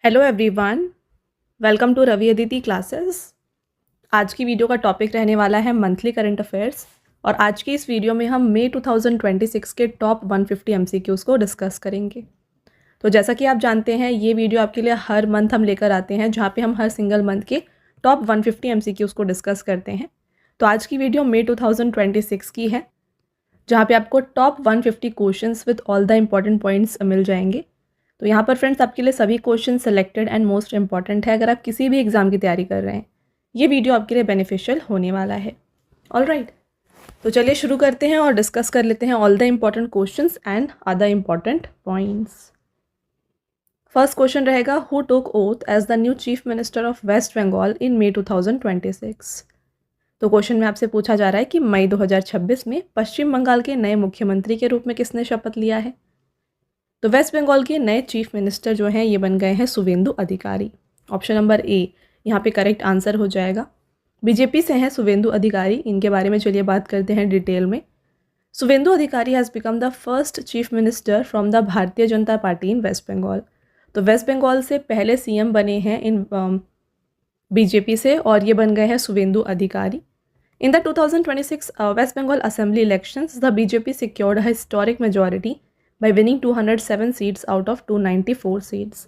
Hello everyone, welcome to Ravi Aditi classes. आज की video का टॉपिक रहने वाला है मंथली करंट अफेयर्स और आज की इस वीडियो में हम मई 2026 के टॉप 150 एमसीक्यूज़ को डिस्कस करेंगे। तो जैसा कि आप जानते हैं, ये वीडियो आपके लिए हर मंथ हम लेकर आते हैं, जहाँ पे हम हर सिंगल मंथ के टॉप 150 एमसीक्यूज़ को डिस्कस करते हैं। तो आज की वीडियो मई 2026 की है, जहाँ पे आपको top 150 questions with all the important points मिल जाएंगे। तो यहाँ पर फ्रेंड्स आपके लिए सभी question selected and most important है। अगर आप किसी भी एग्जाम की तैयारी कर रहे हैं, ये वीडियो आपके लिए बेनिफिशियल होने वाला है। ऑलराइट, तो चलिए शुरू करते हैं और डिस्कस कर लेते हैं all the important questions and other important points. First question रहेगा, who took oath as the new chief minister of West Bengal in May 2026। तो क्वेश्चन में आपसे पूछा जा रहा है कि मई 2026 में पश्चिम बंगाल के नए मुख्यमंत्री के रूप में किसने शपथ लिया है। तो वेस्ट बंगाल के नए चीफ मिनिस्टर जो हैं ये बन गए हैं शुवेंदु अधिकारी। ऑप्शन नंबर ए यहाँ पे करेक्ट आंसर हो जाएगा। बीजेपी से हैं शुवेंदु अधिकारी, इनके बारे में चलिए बात करते हैं डिटेल में। शुवेंदु अधिकारी has become the first chief minister from the Bharatiya Janata party in waste Bengal. तो वेस्ट बंगाल से पहले सीएम बने हैं इन बीजेपी से और ये बन गए हैं Suvendu Adhikari. In the 2026 West Bengal assembly elections the BJP secured a historic majority by winning 207 seats out of 294 seats.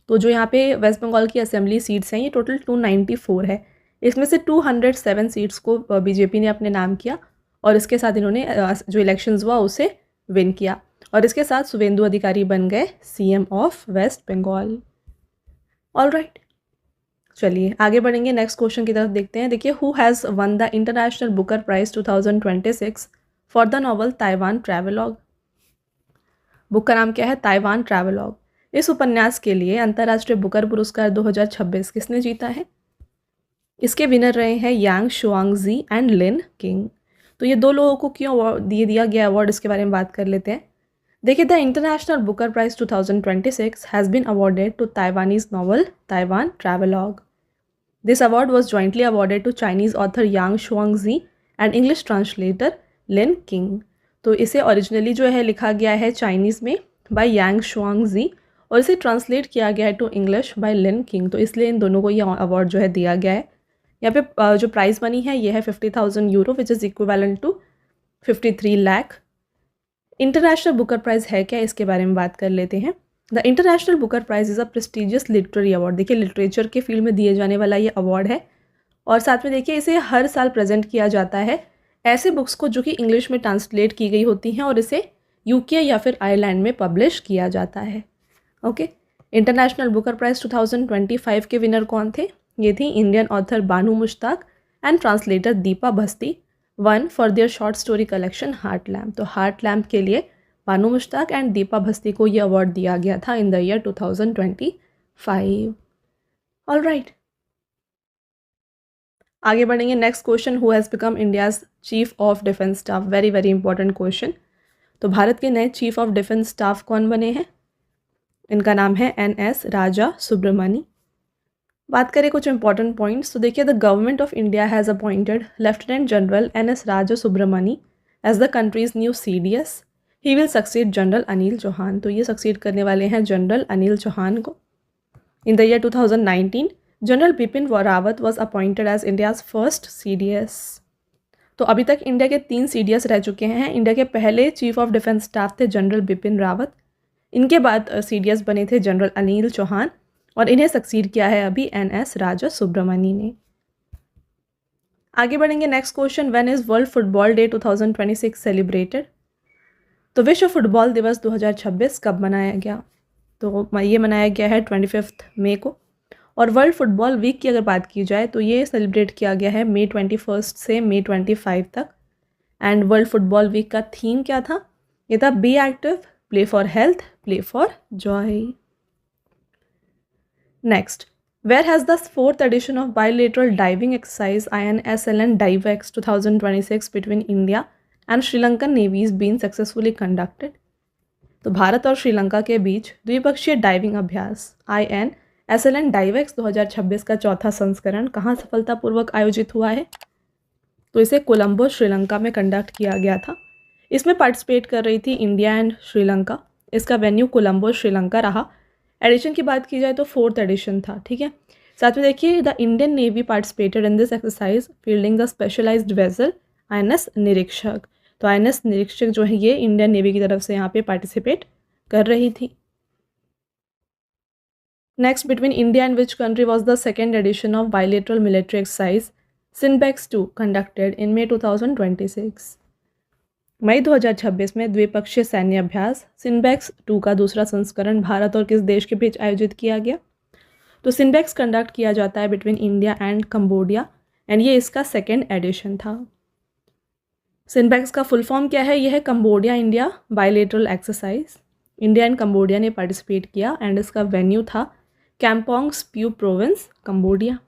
तो जो यहाँ पे वेस्ट बंगाल की असेंबली सीट्स हैं ये टोटल 294 है। इसमें से 207 सीट्स को बीजेपी ने अपने नाम किया और इसके साथ इन्होंने जो इलेक्शंस हुआ उसे विन किया और इसके साथ शुवेंदु अधिकारी बन गए CM of West Bengal. Alright, चलिए आगे बढ़ेंगे, नेक्स्ट क्वेश्चन की तरफ देखते हैं। देखिए, who has won the international Booker prize 2026 for the novel Taiwan Travelogue. Book का नाम क्या है? Taiwan Travelogue. इस उपन्यास के लिए अंतर्राष्ट्रीय बुकर पुरस्कार 2026 किसने जीता है? इसके विनर रहे हैं यांग शुआंगजी एंड लिन किंग। तो ये दो लोगों को क्यों अवार्ड दिया गया अवार्ड, इसके बारे में बात कर लेते हैं। देखिए, the international Booker prize 2026 has been awarded to Taiwanese novel Taiwan travelogue. This award was jointly awarded to Chinese author Yang Shuangzi and English translator Lin King. तो इसे ओरिजिनली जो है लिखा गया है चाइनीज़ में बाय यांग शुआंगजी और इसे ट्रांसलेट किया गया है to English by Lin King. तो इसलिए इन दोनों को ये अवार्ड जो है दिया गया है। यहाँ पे जो प्राइज़ मनी है ये है 50,000 euro which is equivalent to 53 lakh. International Booker Prize है क्या, इसके बारे में बात कर लेते हैं। The international Booker Prize is a prestigious literary award. देखिए, लिटरेचर के फील्ड में दिए जाने वाला ये अवार्ड है और साथ में देखिए इसे हर साल प्रेजेंट किया जाता है ऐसे बुक्स को जो कि इंग्लिश में ट्रांसलेट की गई होती हैं और इसे यूके या फिर आयरलैंड में पब्लिश किया जाता है। ओके, इंटरनेशनल बुकर प्राइज़ 2025 के विनर कौन थे? ये थी Indian author Banu Mushtaq and translator Deepa Bhasthi, one for their short story collection Heart Lamp. तो हार्ट लैम्प के लिए बानू मुश्ताक एंड दीपा भस्ती को ये अवार्ड दिया गया था इन द ईयर 2025। ऑलराइट, आगे बढ़ेंगे। Next question, who has become India's chief of defence staff. Very very important question. तो भारत के नए चीफ ऑफ डिफेंस स्टाफ कौन बने हैं? इनका नाम है NS राजा सुब्रमणी। बात करें कुछ इंपॉर्टेंट पॉइंट्स, तो देखिए, the government of India has appointed Lieutenant General NS Raja Subramani as the country's new CDS। He will succeed General Anil Chauhan. तो ये सक्सीड करने वाले हैं जनरल अनिल चौहान को। In the year 2019 General Bipin Rawat was appointed as India's first CDS। तो अभी तक इंडिया के 3 CDS रह चुके हैं। इंडिया के पहले चीफ ऑफ डिफेंस स्टाफ थे जनरल बिपिन रावत, इनके बाद CDS बने थे जनरल अनिल चौहान और इन्हें सक्सीड किया है अभी NS राजा सुब्रमणी ने। आगे बढ़ेंगे, next question, when is world football day 2026 celebrated. तो विश्व फुटबॉल दिवस 2026 कब मनाया गया? तो ये मनाया गया है 25 मई को। और वर्ल्ड फुटबॉल वीक की अगर बात की जाए तो ये सेलिब्रेट किया गया है मई 21 से मई 25 तक। एंड वर्ल्ड फुटबॉल वीक का थीम क्या था? ये था be active, play for health, play for joy. Next, where has the 4th edition of bilateral diving exercise INSLN Divex 2026 between India and Sri Lankan navies been successfully conducted. तो भारत और श्रीलंका के बीच द्विपक्षीय diving अभ्यास INSLN डाइवेक्स 2026 का चौथा संस्करण कहाँ सफलतापूर्वक आयोजित हुआ है? तो इसे कोलंबो श्रीलंका में कंडक्ट किया गया था। इसमें पार्टिसिपेट कर रही थी इंडिया एंड श्रीलंका। इसका वेन्यू कोलंबो श्रीलंका रहा एडिशन की बात की जाए तो 4th एडिशन था, ठीक है। साथ में देखिए the Indian Navy participated in this exercise fielding the specialised vessel INS Nirikshak. तो INS निरीक्षक जो है ये इंडियन नेवी की तरफ से यहाँ पे पार्टिसिपेट कर रही थी। Next, between India and which country was the second edition of bilateral military exercise CINBAX 2 conducted in May 2026। मई 2026 में द्विपक्षीय सैन्य अभ्यास सिनबैक्स 2 का दूसरा संस्करण भारत और किस देश के बीच आयोजित किया गया? तो सिनबैक्स कंडक्ट किया जाता है between India and Cambodia and ये इसका सेकेंड एडिशन था। सिनबैक्स का फुल फॉर्म क्या है? यह है Cambodia India bilateral exercise. India and Cambodia ने पार्टिसिपेट किया एंड इसका वेन्यू था Kampong Speu province, Cambodia.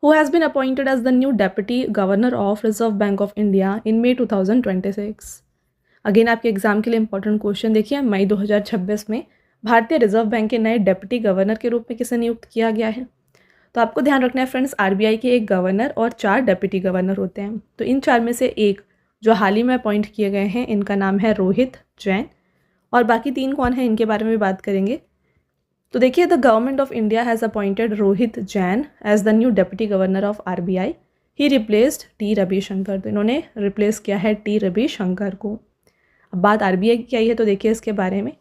Who has been appointed as the new Deputy Governor of Reserve Bank of India in May 2026? Again आपके exam के लिए important question देखिए, मई 2026 में भारतीय रिजर्व बैंक के नए डेप्यूटी गवर्नर के रूप में किसे नियुक्त किया गया है? तो आपको ध्यान रखना है फ्रेंड्स, RBI के एक गवर्नर और 4 डेप्यूटी गवर्नर होते हैं। तो इन 4 में से एक जो हाल ही में अपॉइंट किए गए हैं, इनका नाम है रोहित जैन, और बाकी 3 कौन है इनके बारे में भी बात करेंगे। तो देखिए, the government of India has appointed Rohit Jain as the new deputy governor of RBI। He replaced T Ravishankar. तो इन्होंने रिप्लेस किया है टी रविशंकर को। अब बात RBI की आई है तो देखिए इसके बारे में।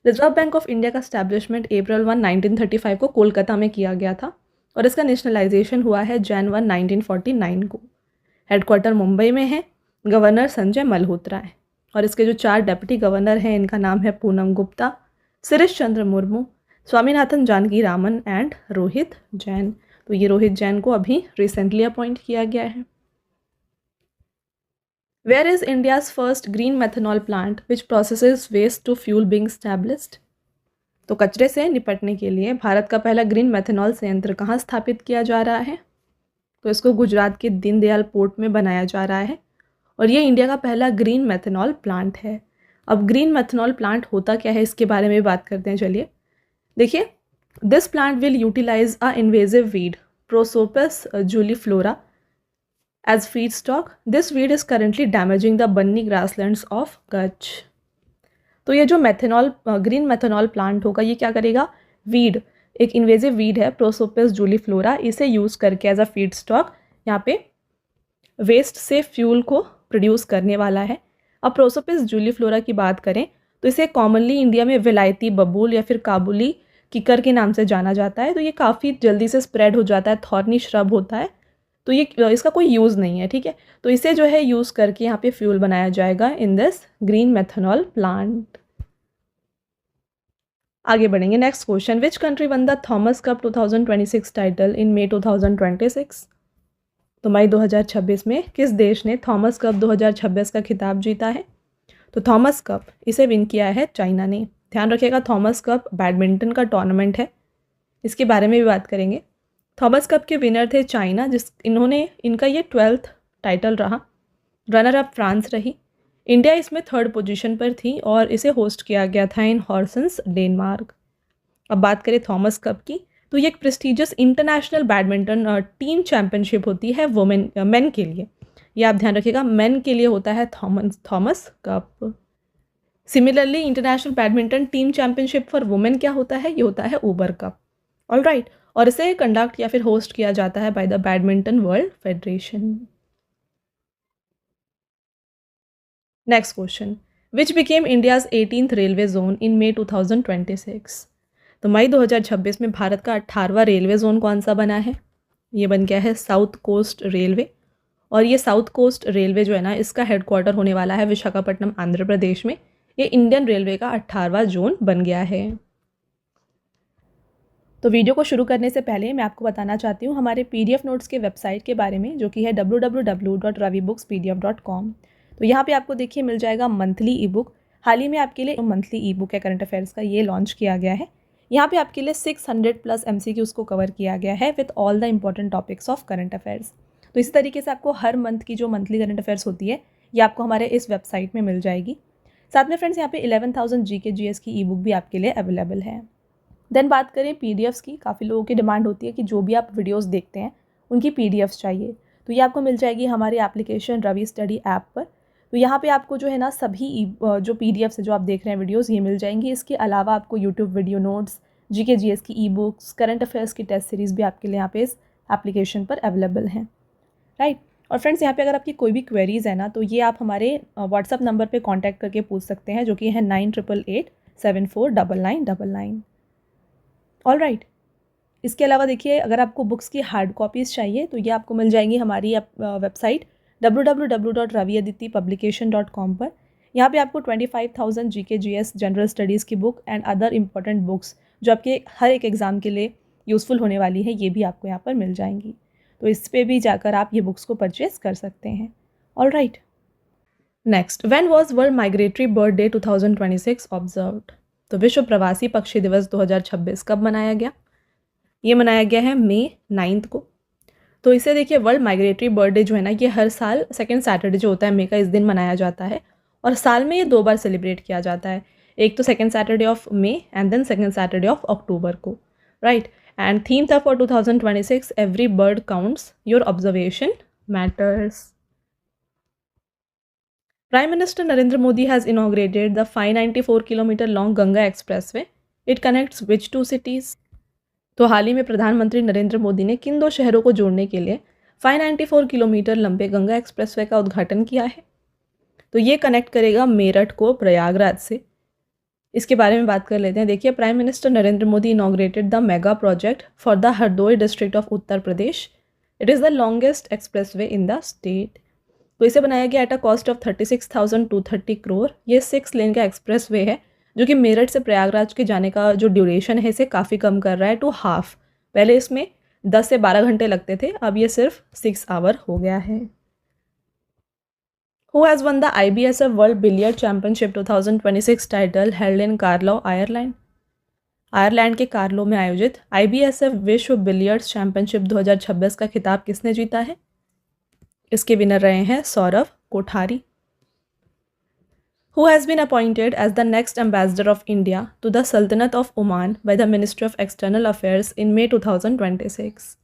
रिजर्व बैंक ऑफ इंडिया का स्टैब्लिशमेंट April 1, 1935 को कोलकाता में किया गया था और इसका नेशनलाइजेशन हुआ है Jan 1, 1949 को। हेडक्वार्टर मुंबई में है, गवर्नर संजय मल्होत्रा है, और इसके जो 4 डेप्यूटी गवर्नर हैं इनका नाम है पूनम गुप्ता, शिरीष चंद्र मुर्मू, स्वामीनाथन जानकी रामन एंड रोहित जैन। तो ये रोहित जैन को अभी रिसेंटली अपॉइंट किया गया है। Where is India's first green methanol plant which processes waste to fuel being established? तो कचरे से निपटने के लिए भारत का पहला ग्रीन मेथनॉल संयंत्र कहाँ स्थापित किया जा रहा है? तो इसको गुजरात के दीनदयाल पोर्ट में बनाया जा रहा है और ये इंडिया का पहला ग्रीन मेथनॉल प्लांट है। अब ग्रीन मेथनॉल प्लांट होता क्या है इसके बारे में बात करते हैं। चलिए देखिए, this plant will utilise a invasive weed Prosopis juliflora as feed stock. This weed is currently damaging the Banni grasslands of Kutch. तो ये जो मेथनॉल ग्रीन मेथनॉल प्लांट होगा ये क्या करेगा? वीड, एक इन्वेजिव वीड है प्रोसोपस जूलीफ्लोरा, इसे यूज़ करके एज अ फीड स्टॉक यहाँ पे वेस्ट से फ्यूल को प्रोड्यूस करने वाला है। अब प्रोसोपस जूलीफ्लोरा की बात करें तो इसे कॉमनली इंडिया में विलायती बबूल या फिर काबुली किकर के नाम से जाना जाता है। तो ये काफ़ी जल्दी से स्प्रेड हो जाता है, थॉर्नी श्रब होता है, तो ये इसका कोई यूज़ नहीं है, ठीक है। तो इसे जो है यूज़ करके यहाँ पे फ्यूल बनाया जाएगा in this green methanol plant. आगे बढ़ेंगे, next question, which country one the Thomas cup 2026 title in May 2026? तो मई 2026 में किस देश ने थॉमस कप 2026 का खिताब जीता है? तो थॉमस कप इसे विन किया है चाइना ने। ध्यान रखिएगा, थॉमस कप बैडमिंटन का टूर्नामेंट है, इसके बारे में भी बात करेंगे। थॉमस कप के विनर थे चाइना, इनका ये 12th टाइटल रहा। रनर अप फ्रांस रही। इंडिया इसमें 3rd पोजीशन पर थी और इसे होस्ट किया गया था इन हॉर्सन्स, डेनमार्क। अब बात करें थॉमस कप की, तो ये एक prestigious international badminton team championship होती है मेन के लिए। ये आप ध्यान रखिएगा, मेन के लिए होता है Thomas cup. Similarly international badminton team championship for women क्या होता है? ये होता है ऊबर कप। ऑलराइट, और इसे कंडक्ट या फिर होस्ट किया जाता है by the badminton world federation. Next question, which became India's 18th railway zone in May 2026? तो मई 2026 में भारत का 18वां रेलवे जोन कौन सा बना है? ये बन गया है साउथ कोस्ट रेलवे, और ये साउथ कोस्ट रेलवे जो है ना, इसका हेडक्वार्टर होने वाला है विशाखापट्टनम, आंध्र प्रदेश में। ये इंडियन रेलवे का 18वां जोन बन गया है। तो वीडियो को शुरू करने से पहले मैं आपको बताना चाहती हूँ हमारे PDF नोट्स के वेबसाइट के बारे में, जो कि है www.ravibookspdf.com। तो यहाँ पे आपको देखिए मिल जाएगा मंथली ई बुक। हाल ही में आपके लिए मंथली ई बुक है करंट अफेयर्स का, ये लॉन्च किया गया है। यहाँ पे आपके लिए 600+ MCQs को कवर किया गया है with all the important topics of current affairs. तो इसी तरीके से आपको हर मंथ की जो मंथली करंट अफेयर्स होती है ये आपको हमारे इस वेबसाइट में मिल जाएगी। साथ में फ्रेंड्स यहाँ पे 11,000 GK GS की ई बुक भी आपके लिए अवेलेबल है। देन बात करें PDFs की, काफ़ी लोगों की डिमांड होती है कि जो भी आप वीडियोस देखते हैं उनकी PDFs चाहिए, तो ये आपको मिल जाएगी हमारी एप्लीकेशन रवि स्टडी ऐप पर। तो यहाँ पे आपको जो है ना सभी जो PDF से जो आप देख रहे हैं वीडियोज़ ये मिल जाएंगी। इसके अलावा आपको YouTube video notes, GK GS की बुक्स, करंट अफेयर्स की टेस्ट सीरीज़ भी आपके लिए यहाँ पे इस एप्लीकेशन पर अवेलेबल हैं, राइट। और फ्रेंड्स यहाँ पे अगर आपकी कोई भी क्वेरीज़ है ना तो ये आप हमारे व्हाट्सअप नंबर पे कांटेक्ट करके पूछ सकते हैं, जो कि है 9888749999। All right. इसके अलावा देखिए, अगर आपको बुक्स की हार्ड कॉपीज़ चाहिए तो ये आपको मिल जाएंगी हमारी वेबसाइट www.raviaditipublication.com पर। यहाँ पे आपको 25,000 GK GS जनरल स्टडीज़ की book and other important books जो आपके हर एक एग्ज़ाम के लिए यूज़फुल होने वाली है, ये भी आपको यहाँ पर मिल जाएंगी। तो इस पे भी जाकर आप ये बुक्स को परचेज कर सकते हैं। All right. Next, when was world migratory bird day 2026 observed? तो विश्व प्रवासी पक्षी दिवस 2026 कब मनाया गया? ये मनाया गया है मई 9 को। तो इसे देखिए, वर्ल्ड माइग्रेटरी बर्ड डे जो है ना, ये हर साल सेकेंड सैटरडे जो होता है मई का, इस दिन मनाया जाता है और साल में ये 2 बार सेलिब्रेट किया जाता है। एक तो second Saturday of May and then second Saturday of October को, राइट। एंड थीम था for 2026 every bird counts, your observation matters. Prime Minister Narendra Modi has inaugurated the 594 kilometre long Ganga expressway. It connects which two cities? तो हाल ही में प्रधानमंत्री नरेंद्र मोदी ने किन दो शहरों को जोड़ने के लिए 594 किलोमीटर लंबे गंगा एक्सप्रेसवे का उद्घाटन किया है? तो ये कनेक्ट करेगा मेरठ को प्रयागराज से। इसके बारे में बात कर लेते हैं। देखिए, prime minister Narendra Modi inaugurated the mega project for the Hardoi district of Uttar Pradesh. It is the longest expressway in the state. तो इसे बनाया गया at a cost of 36,230 crore. ये 6 लेन का एक्सप्रेसवे है जो कि मेरठ से प्रयागराज के जाने का जो ड्यूरेशन है इसे काफ़ी कम कर रहा है टू हाफ. पहले इसमें 10 से 12 घंटे लगते थे, अब ये सिर्फ 6 आवर हो गया है. Who has won the IBSF World Billiard Championship 2026 title held in Carlow, Ireland? Ireland के कार्लो में आयोजित IBSF विश्व बिलियर्ड्स चैंपियनशिप 2026 का खिताब किसने जीता है? इसके विनर रहे हैं Saurav Kothari. Who has been appointed as the next ambassador of India to the Sultanate of Oman by the Ministry of External Affairs in May 2026?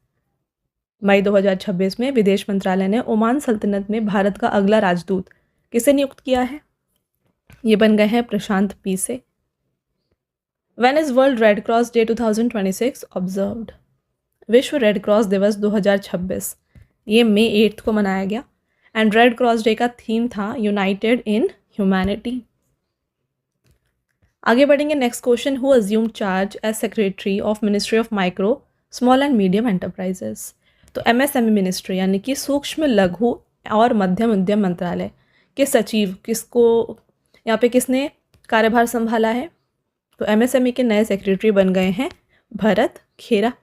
मई 2026 में विदेश मंत्रालय ने ओमान सल्तनत में भारत का अगला राजदूत किसे नियुक्त किया है? ये बन गए हैं प्रशांत पी से. When is World Red Cross Day 2026 observed? विश्व रेड क्रॉस दिवस 2026 ये मई 8 को मनाया गया एंड रेड क्रॉस डे का थीम था यूनाइटेड इन ह्यूमैनिटी. आगे बढ़ेंगे. Next question, who assumed charge as secretary of Ministry of Micro Small and Medium Enterprises? तो MSME मिनिस्ट्री यानी कि सूक्ष्म लघु और मध्यम उद्यम मंत्रालय के सचिव यहाँ पे किसने कार्यभार संभाला है? तो MSME के नए सेक्रेटरी बन गए हैं भरत खेरा.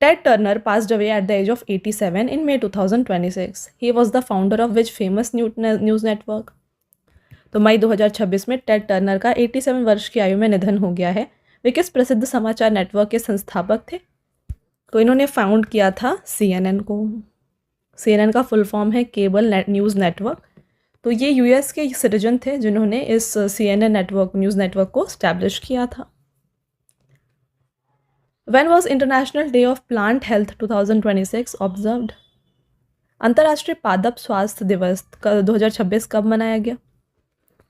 Ted Turner passed away at the age of 87 in May 2026. He was the founder of which famous news network? तो मई 2026 में टेड टर्नर का 87 वर्ष की आयु में निधन हो गया है. वे किस प्रसिद्ध समाचार नेटवर्क के संस्थापक थे? तो इन्होंने फाउंड किया था CNN को. CNN का फुल फॉर्म है केबल न्यूज़ नेटवर्क. तो ये US के सिटीजन थे जिन्होंने इस CNN नेटवर्क न्यूज़ नेटवर्क को स्टैब्लिश किया था. When was International Day of Plant Health 2026 observed? अंतर्राष्ट्रीय पादप स्वास्थ्य दिवस 2026 कब मनाया गया?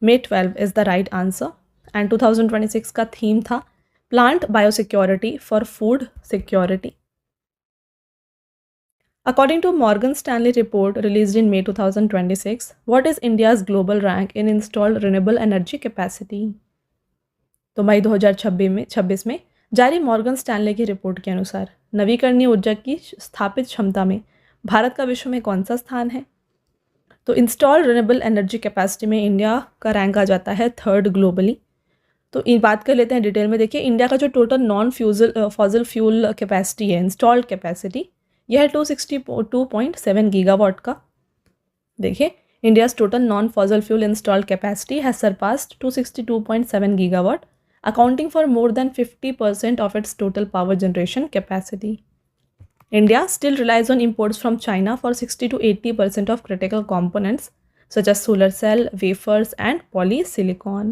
May 12 is the right answer and 2026 का थीम था Plant Biosecurity for Food Security. According to Morgan Stanley report released in May 2026, what is India's global rank in installed renewable energy capacity? तो मई 2026 में जारी मॉर्गन स्टैनले की report के अनुसार नवीकरणीय ऊर्जा की स्थापित क्षमता में भारत का विश्व में कौन सा स्थान है? तो इंस्टॉल्ड रिन्यूएबल एनर्जी कैपेसिटी में इंडिया का रैंक आ जाता है 3rd ग्लोबली. तो इन बात कर लेते हैं डिटेल में. देखिए, इंडिया का जो total non fossil fuel capacity है, इंस्टॉल्ड कैपेसिटी, यह है 262.7 गीगावाट का. देखिए, India's total non fossil fuel installed capacity has surpassed 262.7 gigawatt, accounting for more than 50% of its total power generation capacity. India still relies on imports from China for 60 to 80% of critical components such as solar cell, wafers and polysilicon.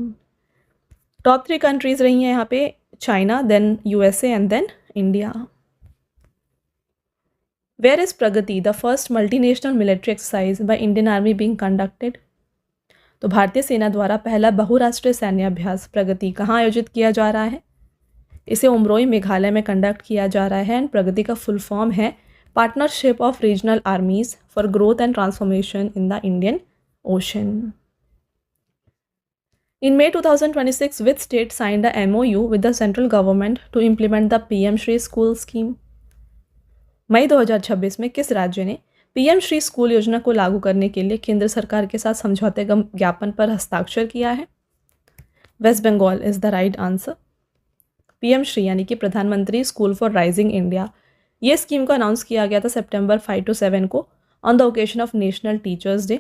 Top 3 countries रही हैं यहाँ पे China, then USA and then India. Where is Pragati the first multinational military exercise by Indian Army being conducted. तो भारतीय सेना द्वारा पहला बहुराष्ट्रीय सैन्य अभ्यास प्रगति कहाँ आयोजित किया जा रहा है? इसे उमरोई मेघालय में कंडक्ट किया जा रहा है। एंड प्रगति का फुल फॉर्म है partnership of regional आर्मीज for growth and transformation in the Indian ocean. In May 2026, which state signed a MOU with the central government to implement the PM Shri School scheme? मई 2026 में किस राज्य ने PM Shri school योजना को लागू करने के लिए केंद्र सरकार के साथ समझौते ज्ञापन पर हस्ताक्षर किया है? West Bengal is the right answer. PM Shri यानी कि प्रधानमंत्री स्कूल फॉर राइजिंग इंडिया, ये स्कीम को अनाउंस किया गया था सितंबर 5 to 7 को on the occasion of National Teachers' Day.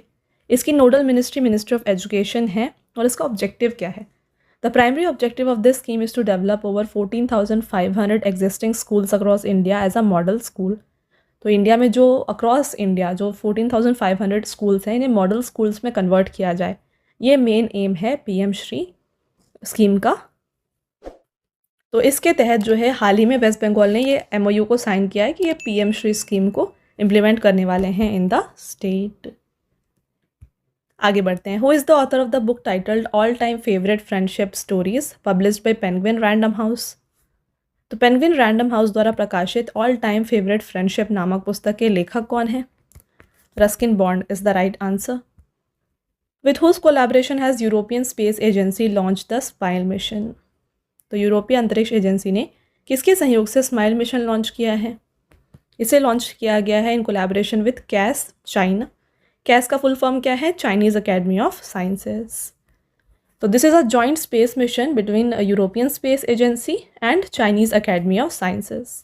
इसकी नोडल मिनिस्ट्री ऑफ एजुकेशन है और इसका ऑब्जेक्टिव क्या है? The primary objective of this scheme is to develop over 14,500 existing schools across India as a model school. तो India में जो across India जो 14,500 स्कूल्स हैं, इन्हें मॉडल स्कूल्स में कन्वर्ट किया जाए, ये मेन एम है पीएम श्री स्कीम का। तो इसके तहत जो है हाल ही में वेस्ट बंगाल ने ये एमओयू को साइन किया है कि ये पीएम श्री स्कीम को इम्प्लीमेंट करने वाले हैं इन द स्टेट। आगे बढ़ते हैं। Who is the author of the book titled all time favourite friendship stories published by penguin random house. तो पेंगुइन रैंडम हाउस द्वारा प्रकाशित ऑल टाइम फेवरेट फ्रेंडशिप नामक पुस्तक के लेखक कौन है? Ruskin Bond is the right answer. With whose collaboration has European Space Agency launched the Smile mission. तो यूरोपीय अंतरिक्ष एजेंसी ने किसके सहयोग से स्माइल मिशन लॉन्च किया है? इसे लॉन्च किया गया है in collaboration with CAS China. CAS का फुल फॉर्म क्या है? Chinese Academy of Sciences. तो this is a joint space mission between European Space Agency and Chinese Academy of Sciences.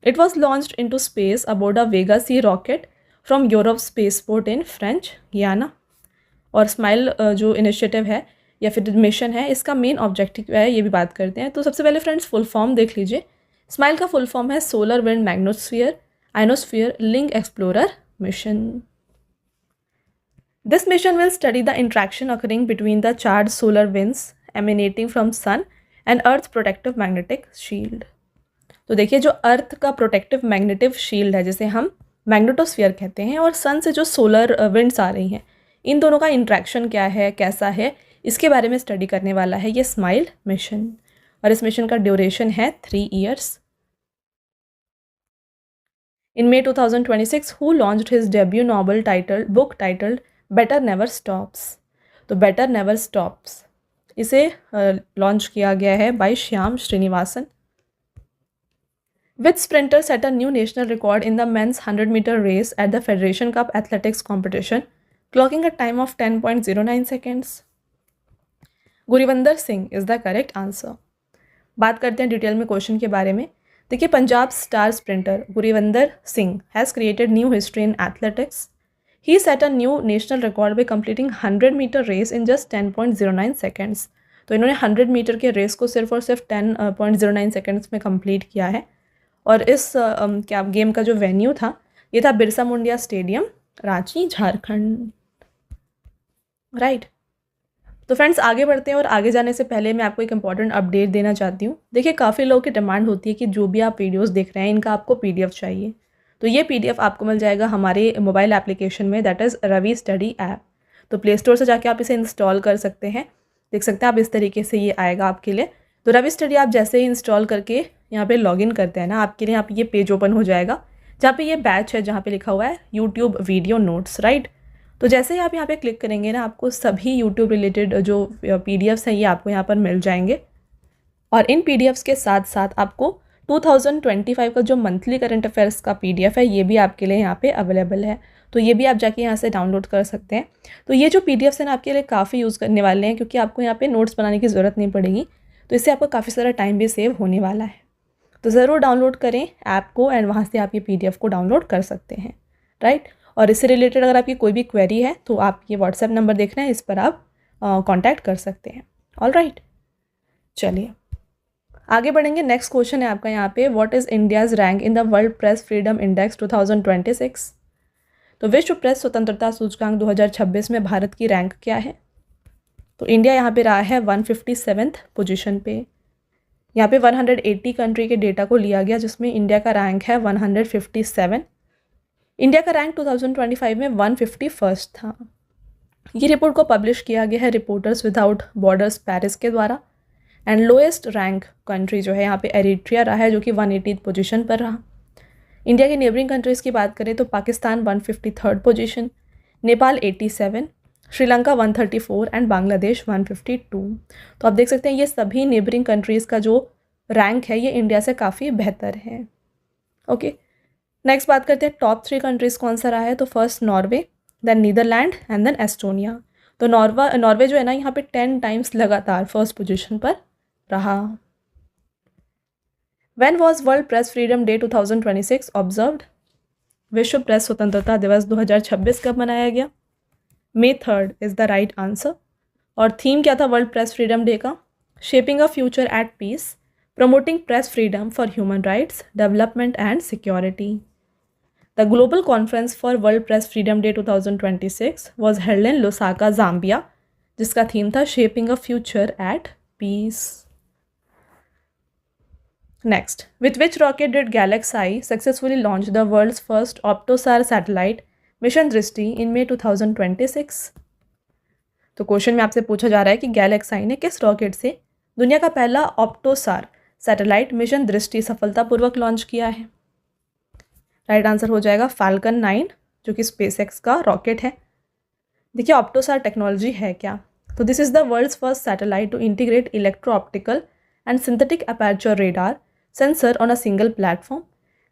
It was launched into space aboard a Vega C rocket from Europe spaceport in French Guiana. और smile जो initiative है या फिर mission है, इसका main objective है, ये भी बात करते हैं। तो सबसे पहले फ्रेंड्स फुल फॉर्म देख लीजिए। स्माइल का फुल फॉर्म है solar wind magnetosphere ionosphere link explorer mission. This mission will study the interaction occurring between the charged solar winds emanating from sun and Earth's protective magnetic shield। तो देखिए जो अर्थ का protective मैग्नेटिव shield है, जिसे हम magnetosphere कहते हैं, और सन से जो सोलर विंड्स आ रही हैं, इन दोनों का इंट्रैक्शन क्या है, कैसा है, इसके बारे में स्टडी करने वाला है ये स्माइल मिशन। और इस मिशन का ड्यूरेशन है 3 years। In May 2026, who launched his debut novel book titled Better Never Stops. तो बेटर नेवर स्टॉप्स इसे लॉन्च किया गया है by Shyam Srinivasan. Which sprinter set a new national record in the men's 100 metre race at the Federation Cup athletics competition clocking a time of 10.09 seconds? Gurvinder Singh is the correct answer. बात करते हैं detail में question के बारे में। देखिए Punjab star sprinter Gurvinder Singh has created new history in athletics. He set a new national record by completing 100 metre race in just 10.09 seconds। तो इन्होंने 100 मीटर के रेस को सिर्फ और सिर्फ 10.09 सेकेंड्स में कंप्लीट किया है। और इस क्या गेम का जो वेन्यू था, ये था बिरसा मुंडिया स्टेडियम, रांची, झारखंड। राइट। तो फ्रेंड्स आगे बढ़ते हैं, और आगे जाने से पहले मैं आपको एक इंपॉर्टेंट अपडेट देना चाहती हूँ। देखिए काफ़ी लोगों की डिमांड होती है कि जो भी आप वीडियोज़ देख रहे हैं, इनका आपको PDF चाहिए। तो ये PDF आपको मिल जाएगा हमारे मोबाइल एप्लीकेशन में, that is Ravi study app. तो प्ले स्टोर से जाके आप इसे इंस्टॉल कर सकते हैं। देख सकते हैं आप इस तरीके से ये आएगा आपके लिए। तो रवि स्टडी आप जैसे ही इंस्टॉल करके यहाँ पे लॉगिन करते हैं ना, आपके लिए यहाँ पे ये पेज ओपन हो जाएगा जहाँ पे ये बैच है, जहाँ पे लिखा हुआ है यूट्यूब वीडियो नोट्स। राइट। तो जैसे ही आप यहाँ पे क्लिक करेंगे ना, आपको सभी यूट्यूब रिलेटेड जो PDFs हैं ये आपको यहाँ पर मिल जाएंगे। और इन PDFs के साथ साथ आपको 2025 का जो मंथली करंट अफेयर्स का PDF है, ये भी आपके लिए यहाँ पे अवेलेबल है। तो ये भी आप जाके यहाँ से डाउनलोड कर सकते हैं। तो ये जो PDFs हैं ना, आपके लिए काफ़ी यूज़ करने वाले हैं, क्योंकि आपको यहाँ पे नोट्स बनाने की ज़रूरत नहीं पड़ेगी। तो इससे आपका काफ़ी सारा टाइम भी सेव होने वाला है। तो ज़रूर डाउनलोड करें ऐप को, एंड वहाँ से आप ये PDF को डाउनलोड कर सकते हैं। राइट। और इससे रिलेटेड अगर आपकी कोई भी क्वेरी है तो आप ये WhatsApp नंबर देख रहे हैं, इस पर आप कॉन्टैक्ट कर सकते हैं। ऑल राइट, चलिए आगे बढ़ेंगे। नेक्स्ट क्वेश्चन है आपका यहाँ पे, what is India's rank in the world Press freedom index 2026? तो विश्व प्रेस स्वतंत्रता सूचकांक 2026 में भारत की रैंक क्या है? तो इंडिया यहाँ पे रहा है 157th पोजीशन पे। यहाँ पे 180 कंट्री के डेटा को लिया गया, जिसमें इंडिया का रैंक है 157। इंडिया का रैंक 2025 में 151st था। ये रिपोर्ट को पब्लिश किया गया है रिपोर्टर्स विदाउट बॉर्डर्स पेरिस के द्वारा। एंड लोएस्ट रैंक कंट्री जो है यहाँ पे एरिट्रिया रहा है, जो कि 180th पोजीशन पर रहा। इंडिया के नेबरिंग कंट्रीज़ की बात करें तो Pakistan 153rd position, Nepal 87, Sri Lanka 134 and Bangladesh 152। तो आप देख सकते हैं ये सभी नेबरिंग कंट्रीज़ का जो रैंक है ये इंडिया से काफ़ी बेहतर है। ओके, नेक्स्ट बात करते हैं टॉप 3 कंट्रीज़ कौन सा रहा है। तो first Norway, then Netherland and then Estonia. तो नॉर्वे जो है ना यहाँ पे 10 टाइम्स लगातार फर्स्ट पोजीशन पर रहा। When was World Press Freedom Day 2026 observed? विश्व प्रेस स्वतंत्रता दिवस 2026 कब मनाया गया? May 3rd is the right answer. और थीम क्या था वर्ल्ड प्रेस फ्रीडम डे का? Shaping a future eight peace, promoting press freedom for human rights, development and security. The global conference for World Press Freedom Day 2026 was held in Lusaka, Zambia, जिसका थीम था शेपिंग a future eight पीस। Next, with which rocket did GalaxY successfully launch the world's first Optosar satellite mission दृष्टि in May 2026? तो question में आपसे पूछा जा रहा है कि गैलेक्साई ने किस रॉकेट से दुनिया का पहला ऑप्टोसार सैटेलाइट मिशन दृष्टि सफलतापूर्वक लॉन्च किया है। राइट आंसर हो जाएगा फाल्कन 9, जो कि स्पेसएक्स का रॉकेट है। देखिए ऑप्टोसार टेक्नोलॉजी है क्या? तो this is the world's first satellite to integrate electro optical and synthetic aperture radar sensor on a single platform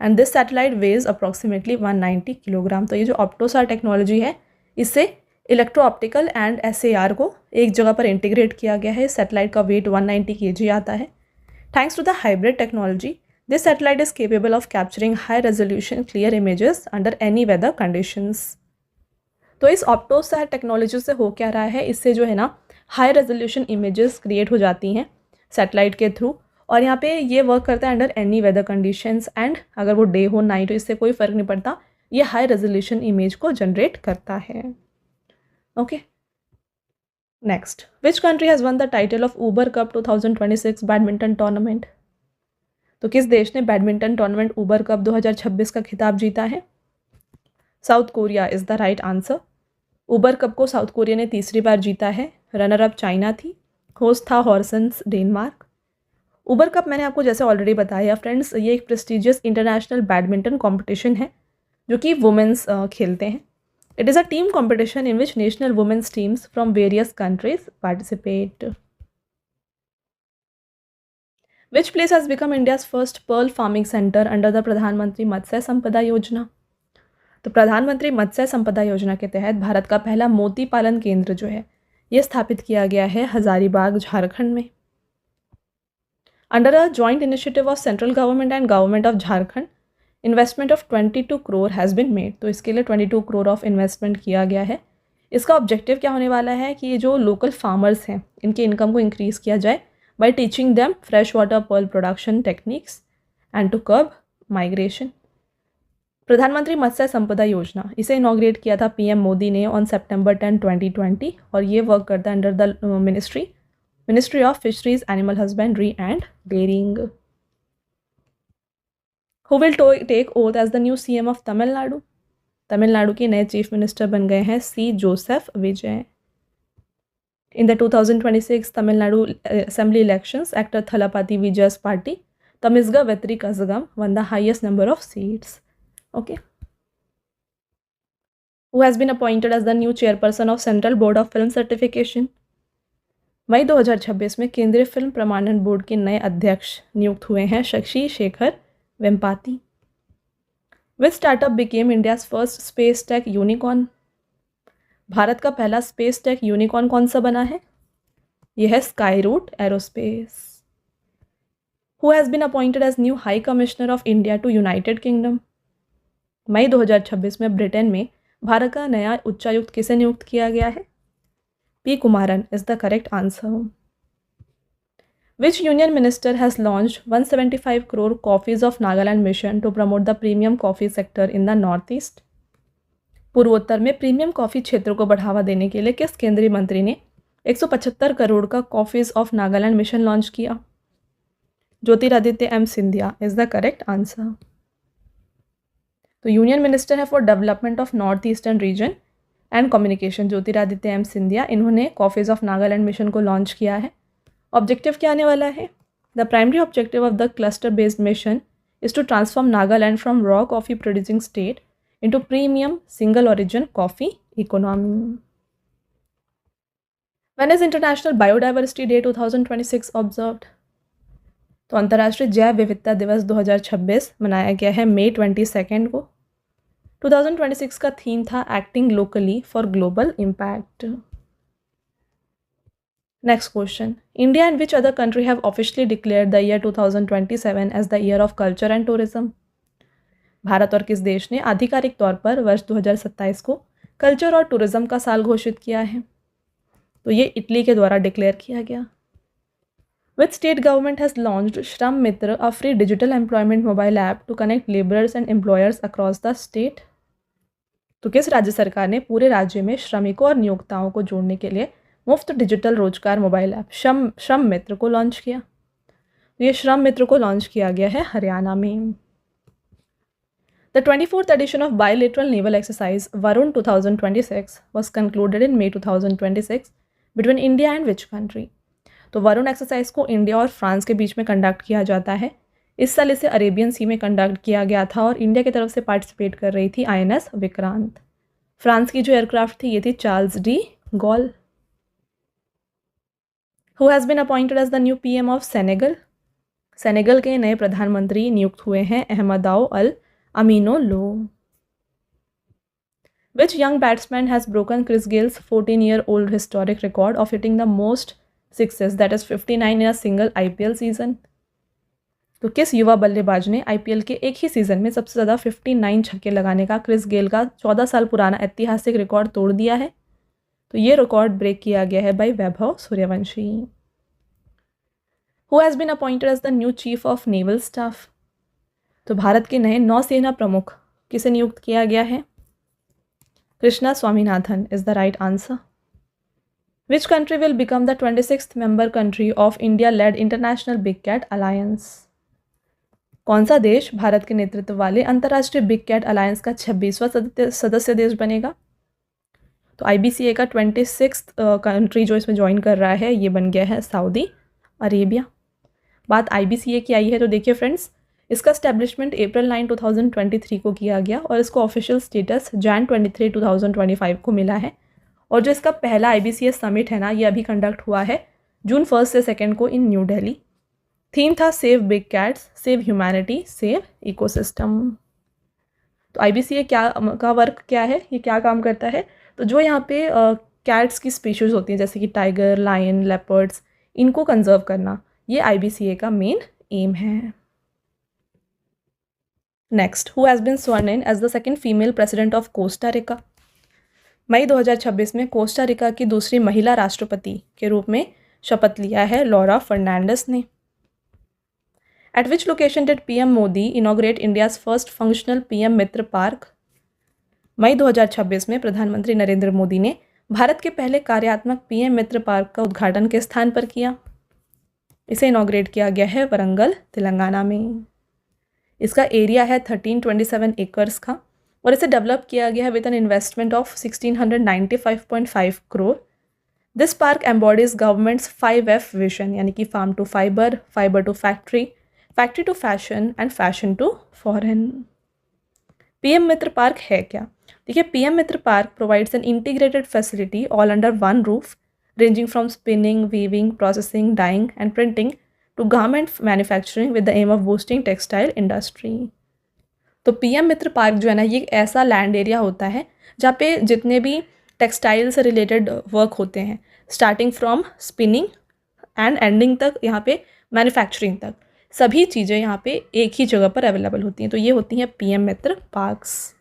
and this satellite weighs approximately 190 kilogram. तो ये जो ऑप्टोसार टेक्नोलॉजी है इससे इलेक्ट्रो ऑप्टिकल एंड SAR को एक जगह पर इंटीग्रेट किया गया है। सैटेलाइट का वेट 190 kg आता है। Thanks to the hybrid technology this satellite is capable of capturing high resolution clear images under any weather conditions. तो इस ऑप्टोसार टेक्नोलॉजी से हो क्या रहा है, इससे जो है ना हाई रेजोल्यूशन इमेजेस क्रिएट हो जाती हैं सैटेलाइट के थ्रू, और यहाँ पे ये वर्क करता है under any weather conditions and अगर वो डे हो नाइट हो इससे कोई फ़र्क नहीं पड़ता, ये हाई रेजोल्यूशन इमेज को जनरेट करता है। Okay, next, which country has won the title of Uber cup 2026 badminton tournament? तो किस देश ने बैडमिंटन टूर्नामेंट ऊबर कप 2026 का खिताब जीता है? South Korea is the right answer. Uber cup को साउथ कोरिया ने तीसरी बार जीता है। रनर अप चाइना थी, होस्ट था हॉर्सन्स डेनमार्क। ऊबर कप मैंने आपको जैसे ऑलरेडी बताया फ्रेंड्स, ये एक प्रेस्टिजियस इंटरनेशनल बैडमिंटन कॉम्पिटिशन है जो कि वुमेंस खेलते हैं। It is a team competition in which national women's teams from various countries participate. Which place has become India's first pearl farming centre under the Pradhan Mantri Matsya संपदा योजना? तो प्रधानमंत्री मत्स्य संपदा योजना के तहत भारत का पहला मोती पालन केंद्र जो है ये स्थापित किया गया है हजारीबाग, झारखंड में। Under a joint initiative of central government and government of Jharkhand investment of 22 crore has been made. तो इसके लिए 22 करोड़ ऑफ इन्वेस्टमेंट किया गया है। इसका ऑब्जेक्टिव क्या होने वाला है कि ये जो लोकल फार्मर्स हैं इनके इनकम को इंक्रीज़ किया जाए by teaching them fresh water pearl production techniques and to curb migration. Pradhan Mantri Matsya संपदा योजना इसे इनॉग्रेट किया था PM मोदी ने ऑन September 10, 2020 और ये वर्क करता है under the ministry of fisheries, animal husbandry and dairying. Who will take oath as the new CM of Tamil Nadu? Tamil Nadu के नए चीफ मिनिस्टर बन गए हैं C. Joseph Vijay. In the 2026 Tamil Nadu assembly elections actor Thalapathy Vijay's party Tamizhaga Vettri Kazhagam won the highest number of seats. Okay. Who has been appointed as the new chairperson of Central Board of Film Certification? मई 2026 में केंद्रीय film प्रमाणन board के नए अध्यक्ष नियुक्त हुए हैं Shashi Shekhar वेम्पाती। Which startup became India's first space tech unicorn? Bharat का पहला स्पेस टेक यूनिकॉर्न कौन सा बना है? यह है Skyroot aerospace. Who has been appointed as new High Commissioner of India to United Kingdom? मई 2026 में ब्रिटेन में भारत का नया उच्चायुक्त किसे नियुक्त किया गया है? P. Kumaran is the correct answer. Which union Minister has launch 175 crore coffees of Nagaland mission to promote the premium coffee sector in the North East? पूर्वोत्तर में प्रीमियम कॉफ़ी क्षेत्र को बढ़ावा देने के लिए किस केंद्रीय मंत्री ने 175 करोड़ का coffees of Nagaland mission launch किया? Jyotiraditya M. Scindia is the correct answer. तो यूनियन मिनिस्टर है for development of north eastern region and communication Jyotiraditya M Scindia, इन्होंने कॉफीज ऑफ नागालैंड मिशन को लॉन्च किया है। ऑब्जेक्टिव क्या आने वाला है? The primary objective of the cluster based mission is to transform Nagaland from raw coffee producing state into premium single origin coffee economy. When is International Biodiversity Day 2026 observed? तो अंतर्राष्ट्रीय जैव विविधता दिवस 2026 मनाया गया है मई 22 को। 2026 का थीम था acting locally for global impact. Next question, India and which other country have officially declared the year 2027 as the year of culture and tourism? Bharat और किस देश ने आधिकारिक तौर पर वर्ष 2027 को कल्चर और टूरिज्म का साल घोषित किया है? तो ये इटली के द्वारा डिक्लेयर किया गया। Which state government has launched Shram Mitra, a free digital employment mobile app to connect labourers and employers across the state? तो किस राज्य सरकार ने पूरे राज्य में श्रमिकों और नियोक्ताओं को जोड़ने के लिए मुफ्त डिजिटल रोजगार मोबाइल ऐप श्रम मित्र को लॉन्च किया? तो ये श्रम मित्र को लॉन्च किया गया है हरियाणा में। The 24th edition of bilateral naval exercise Varun 2026 was concluded in May 2026 between India and which country? तो वरुण एक्सरसाइज को इंडिया और फ्रांस के बीच में कंडक्ट किया जाता है। इस साल इसे अरेबियन सी में कंडक्ट किया गया था और इंडिया की तरफ से पार्टिसिपेट कर रही थी INS विक्रांत। फ्रांस की जो एयरक्राफ्ट थी ये थी Charles de Gaulle. Who has been appointed as the new PM of Senegal? Senegal के नए प्रधानमंत्री नियुक्त हुए हैं अहमदाओ अल Amino Low. Which young batsman has broken Chris Gayle's 14-year-old historic record of hitting the most sixes, that is 59 in a single IPL season? तो किस युवा बल्लेबाज ने IPL के एक ही सीजन में सबसे ज़्यादा 59 छक्के लगाने का क्रिस गेल का 14 साल पुराना ऐतिहासिक रिकॉर्ड तोड़ दिया है? तो ये रिकॉर्ड ब्रेक किया गया है by Vaibhav Suryavanshi. Who has been appointed as the new chief of naval staff? तो भारत के नए नौसेना प्रमुख किसे नियुक्त किया गया है? Krishna Swaminathan is the right answer. Which country will become the 26th member country of India led international big cat alliance? कौन सा देश भारत के नेतृत्व वाले अंतर्राष्ट्रीय बिग कैट अलायंस का 26वां सदस्य देश बनेगा? तो IBCA का 26th कंट्री जो इसमें ज्वाइन कर रहा है ये बन गया है सऊदी अरेबिया। बात IBCA की आई है तो देखिए फ्रेंड्स, इसका स्टैब्लिशमेंट अप्रैल 9, 2023 को किया गया और इसको ऑफिशियल स्टेटस Jan 23, 2025 को मिला है। और जो इसका पहला IBCA समिट है ना, ये अभी कंडक्ट हुआ है जून 1 से 2 को इन न्यू दिल्ली। थीम था save big cats, save humanity, save ecosystem. तो IBCA का वर्क क्या है, ये क्या काम करता है? तो जो यहाँ पे कैट्स की स्पीशीज़ होती हैं जैसे कि टाइगर, लायन, लेपर्ड्स, इनको कंजर्व करना, ये IBCA का मेन एम है। Next, who has been sworn in as the second female president of Costa Rica? मई 2026 में कोस्टा रिका की दूसरी महिला राष्ट्रपति के रूप में शपथ लिया है लॉरा फर्नांडिस ने। At which location did PM Modi inaugurate India's first functional PM Mitra park? मई 2026 में प्रधानमंत्री नरेंद्र मोदी ने भारत के पहले कार्यात्मक PM मित्र पार्क का उद्घाटन किस स्थान पर किया? इसे इनॉग्रेट किया गया है वरंगल, तेलंगाना में। इसका एरिया है 1327 एकर्स का और इसे डेवलप किया गया है with an investment of 1695.5 crore. This park embodies government's 5F vision, यानी कि farm to fiber, fiber to factory, factory to fashion and fashion to foreign. PM Mitra park है क्या? देखिए, PM Mitra park provides an integrated facility all under one roof ranging from spinning, weaving, processing, dyeing and printing to garment manufacturing with the aim of boosting textile industry. तो PM Mitra park जो है ना, ये एक ऐसा लैंड एरिया होता है जहाँ पे जितने भी टेक्सटाइल से रिलेटेड वर्क होते हैं, starting from spinning and ending तक, यहाँ पे मैन्युफैक्चरिंग तक, सभी चीज़ें यहाँ पे एक ही जगह पर अवेलेबल होती हैं। तो ये होती हैं PM Mitra parks.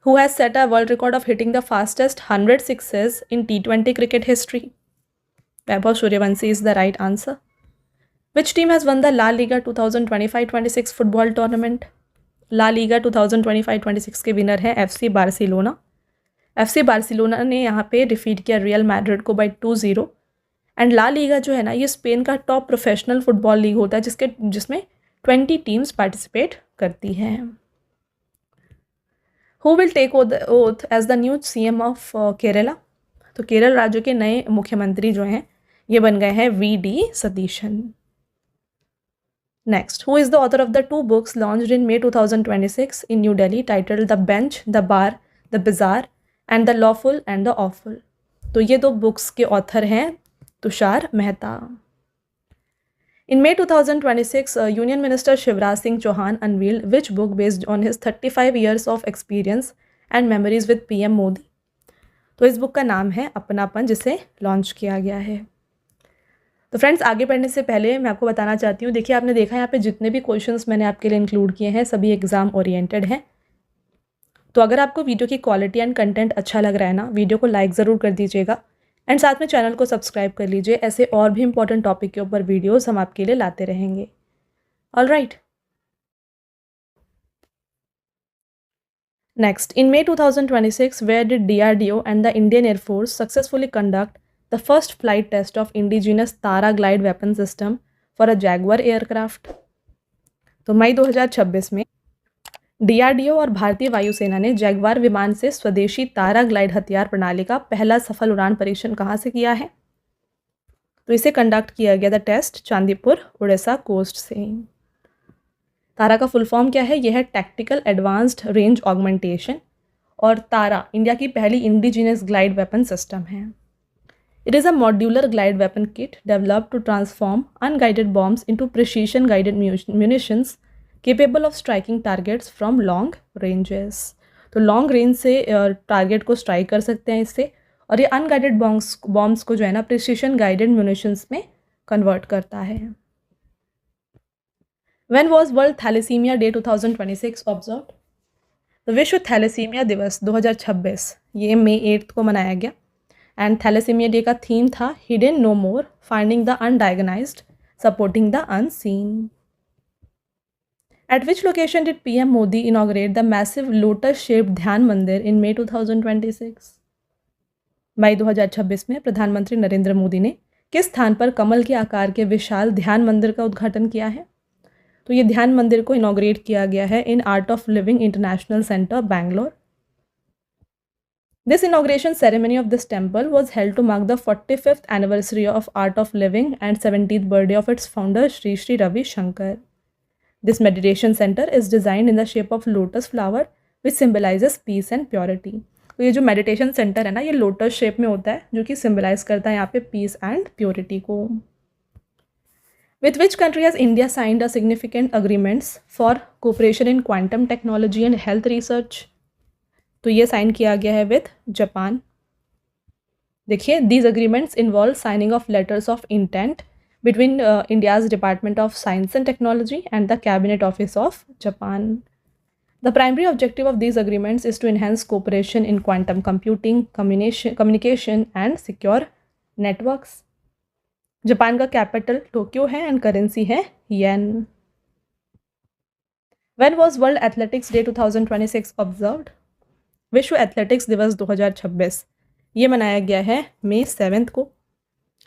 Who has set a world record of hitting the fastest 100 sixes in T20 cricket history? Vaibhav Suryavanshi is the right answer. Which team has won the La Liga 2025-26 football tournament? La Liga 2025-26 के winner है FC Barcelona. FC Barcelona ने यहाँ पे defeat किया real Madrid को bye 2-0। And La Liga जो है ना, ये स्पेन का टॉप प्रोफेशनल फुटबॉल लीग होता है जिसमें 20 टीम्स पार्टिसिपेट करती हैं। Who will take oath as the new CM of Kerala? तो केरल राज्य के नए मुख्यमंत्री जो हैं ये बन गए हैं VD Satheesan. Next, who is the author of the 2 books launched in May 2026 in new Delhi titled the bench, the bar, the bizarre and the lawful and the awful? तो ये 2 बुक्स के ऑथर हैं Tushar Mehta. In May 2026, Union Minister Shivraj Singh Chauhan unveiled which book based on his 35 years of experience and memories with PM Modi? तो इस book का नाम है अपनापन, जिसे लॉन्च किया गया है। तो फ्रेंड्स, आगे बढ़ने से पहले मैं आपको बताना चाहती हूँ, देखिए आपने देखा यहाँ पे जितने भी क्वेश्चंस मैंने आपके लिए इंक्लूड किए हैं सभी एग्जाम ओरिएंटेड हैं। तो अगर आपको वीडियो की क्वालिटी एंड कंटेंट अच्छा लग रहा है ना, वीडियो को लाइक ज़रूर कर दीजिएगा एंड साथ में चैनल को सब्सक्राइब कर लीजिए। ऐसे और भी इंपॉर्टेंट टॉपिक के ऊपर वीडियोस हम आपके लिए लाते रहेंगे। All right, next, in May 2026 where did DRDO and the Indian air force successfully conduct the first flight test of indigenous Tara glide weapon system for a jaguar aircraft? तो मई 2026 में DRDO और भारतीय वायुसेना ने जैगवार विमान से स्वदेशी तारा ग्लाइड हथियार प्रणाली का पहला सफल उड़ान परीक्षण कहाँ से किया है? तो इसे कंडक्ट किया गया था टेस्ट चांदीपुर उड़ीसा कोस्ट से। तारा का फुल फॉर्म क्या है? यह है टैक्टिकल एडवांस्ड रेंज ऑगमेंटेशन, और तारा इंडिया की पहली इंडिजिनस ग्लाइड वेपन सिस्टम है। It is a modular glide weapon kit developed to transform unguided bombs into precision guided munitions capable of striking targets from long ranges. तो long range से target को strike कर सकते हैं इससे, और ये अनगाइडेड बॉम्ब्स को जो है ना प्रिसीशन गाइडेड म्यूनिशंस में कन्वर्ट करता है। When was world thalassemia day 2026 observed? तो विश्व थैलेसीमिया दिवस 2026 ये May 8 को मनाया गया, एंड थैलेसीमिया डे का थीम था hidden no more, finding the undiagnosed, supporting the unseen. At which location did PM Modi inaugurate the massive lotus-shaped ध्यान मंदिर in May 2026? मई 2026 में प्रधानमंत्री नरेंद्र मोदी ने किस स्थान पर कमल के आकार के विशाल ध्यान मंदिर का उद्घाटन किया है? तो ये ध्यान मंदिर को इनॉग्रेट किया गया है इन art of living international centre Bangalore. This inauguration ceremony of this temple was held to mark the 45th anniversary of Art of Living and 70th birthday of its founder Sri Sri Ravi Shankar. This meditation center is designed in the shape of lotus flower which symbolizes peace and purity. तो ये जो meditation centre है ना, ये lotus shape में होता है, जो कि सिम्बलाइज करता है यहाँ पे पीस एंड प्योरिटी को। With which country has India signed a significant agreements for cooperation in quantum technology and health research? तो ये साइन किया गया है विथ जापान। देखिए, these agreements involve signing of letters of intent between India's Department of Science and Technology and the Cabinet Office of Japan. The primary objective of these agreements is to enhance cooperation in quantum computing, communication and secure networks. Japan का capital Tokyo है and currency है yen. When was World Athletics Day 2026 observed? विश्व athletics दिवस 2026 ये मनाया गया है May 7 को,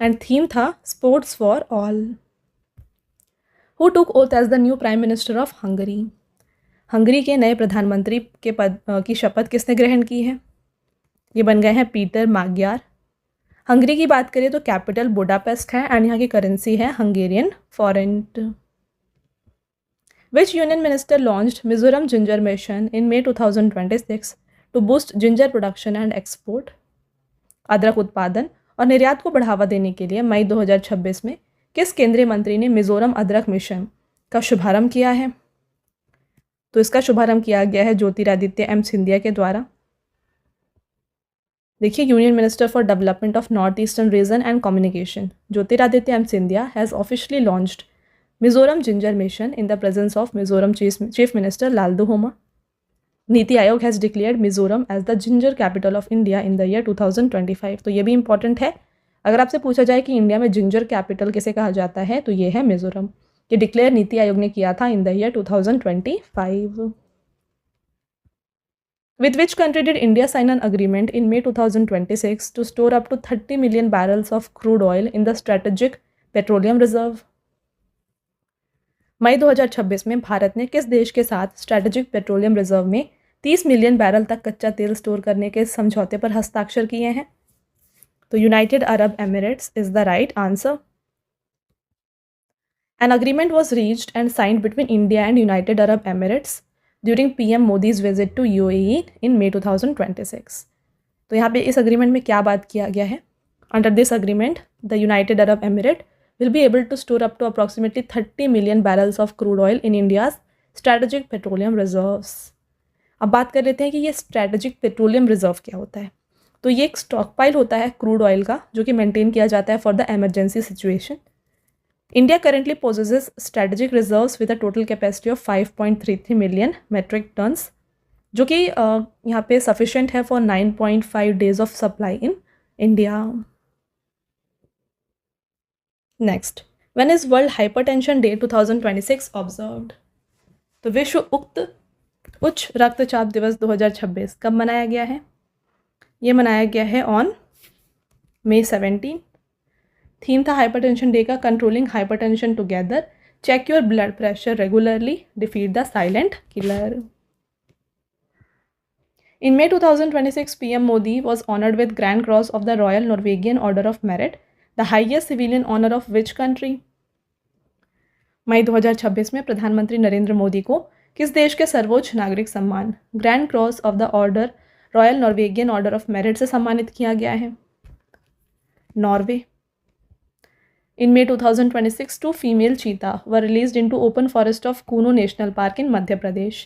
एंड थीम था sports for all. Who took oath as the new prime minister of Hungary? Hungary के नए प्रधानमंत्री के पद की शपथ किसने ग्रहण की है? ये बन गए हैं पीटर माग्यार। हंगरी की बात करें तो कैपिटल बुडापेस्ट है एंड यहाँ की करेंसी है Hungarian forint. Which union minister launched Mizoram ginger mission in May 2026 to boost ginger production and export? अदरक उत्पादन और निर्यात को बढ़ावा देने के लिए मई 2026 में किस केंद्रीय मंत्री ने मिजोरम अदरक मिशन का शुभारंभ किया है? तो इसका शुभारंभ किया गया है ज्योतिरादित्य M सिंधिया के द्वारा। देखिए, union minister for development of north eastern region and communication Jyotiraditya M Scindia has officially launched Mizoram ginger mission in the presence of Mizoram chief minister Lalduhoma. NITI Aayog has declared Mizoram as the ginger capital of India in the year 2025। तो ये भी important है, अगर आपसे पूछा जाए कि India में जिंजर कैपिटल किसे कहा जाता है तो ये है मिजोरम। ये डिक्लेयर नीति आयोग ने किया था इन the year 2025। With which country did India sign an agreement in May 2026 to store up to 30 million barrels of crude oil in the strategic petroleum reserve? मई 2026 में भारत ने किस देश के साथ स्ट्रैटेजिक पेट्रोलियम रिजर्व में 30 मिलियन बैरल तक कच्चा तेल स्टोर करने के समझौते पर हस्ताक्षर किए हैं? तो United Arab Emirates is the right answer. An agreement was reached and signed between India and United Arab Emirates during PM Modi's visit to UAE in May 2026. तो यहाँ पे इस agreement में क्या बात किया गया है? Under this agreement, the United Arab Emirates will be able to store up to approximately 30 million barrels of crude oil in India's strategic petroleum reserves. अब बात कर लेते हैं कि ये strategic petroleum reserve क्या होता है. तो ये एक stockpile होता है crude oil का जो कि maintain किया जाता है for the emergency situation. India currently possesses strategic reserves with a total capacity of 5.33 million metric tons, जो कि यहाँ पे sufficient है for 9.5 days of supply in India. Next, when is World Hypertension Day 2026 observed? तो विश्व उच्च रक्तचाप दिवस 2026 कब मनाया गया है? ये मनाया गया है on May 17. थीम था हाइपरटेंशन डे का controlling hypertension together, check your blood pressure regularly, defeat the silent killer. In May 2026, PM Modi was honored with Grand Cross of the Royal Norwegian Order of Merit, the highest civilian honor of which country? मई 2026 में प्रधानमंत्री नरेंद्र मोदी को किस देश के सर्वोच्च नागरिक सम्मान grand cross of the order royal Norwegian order of merit से सम्मानित किया गया है? Norway. In May 2026, 2 female cheetah were released into open forest of Kuno National Park in Madhya Pradesh.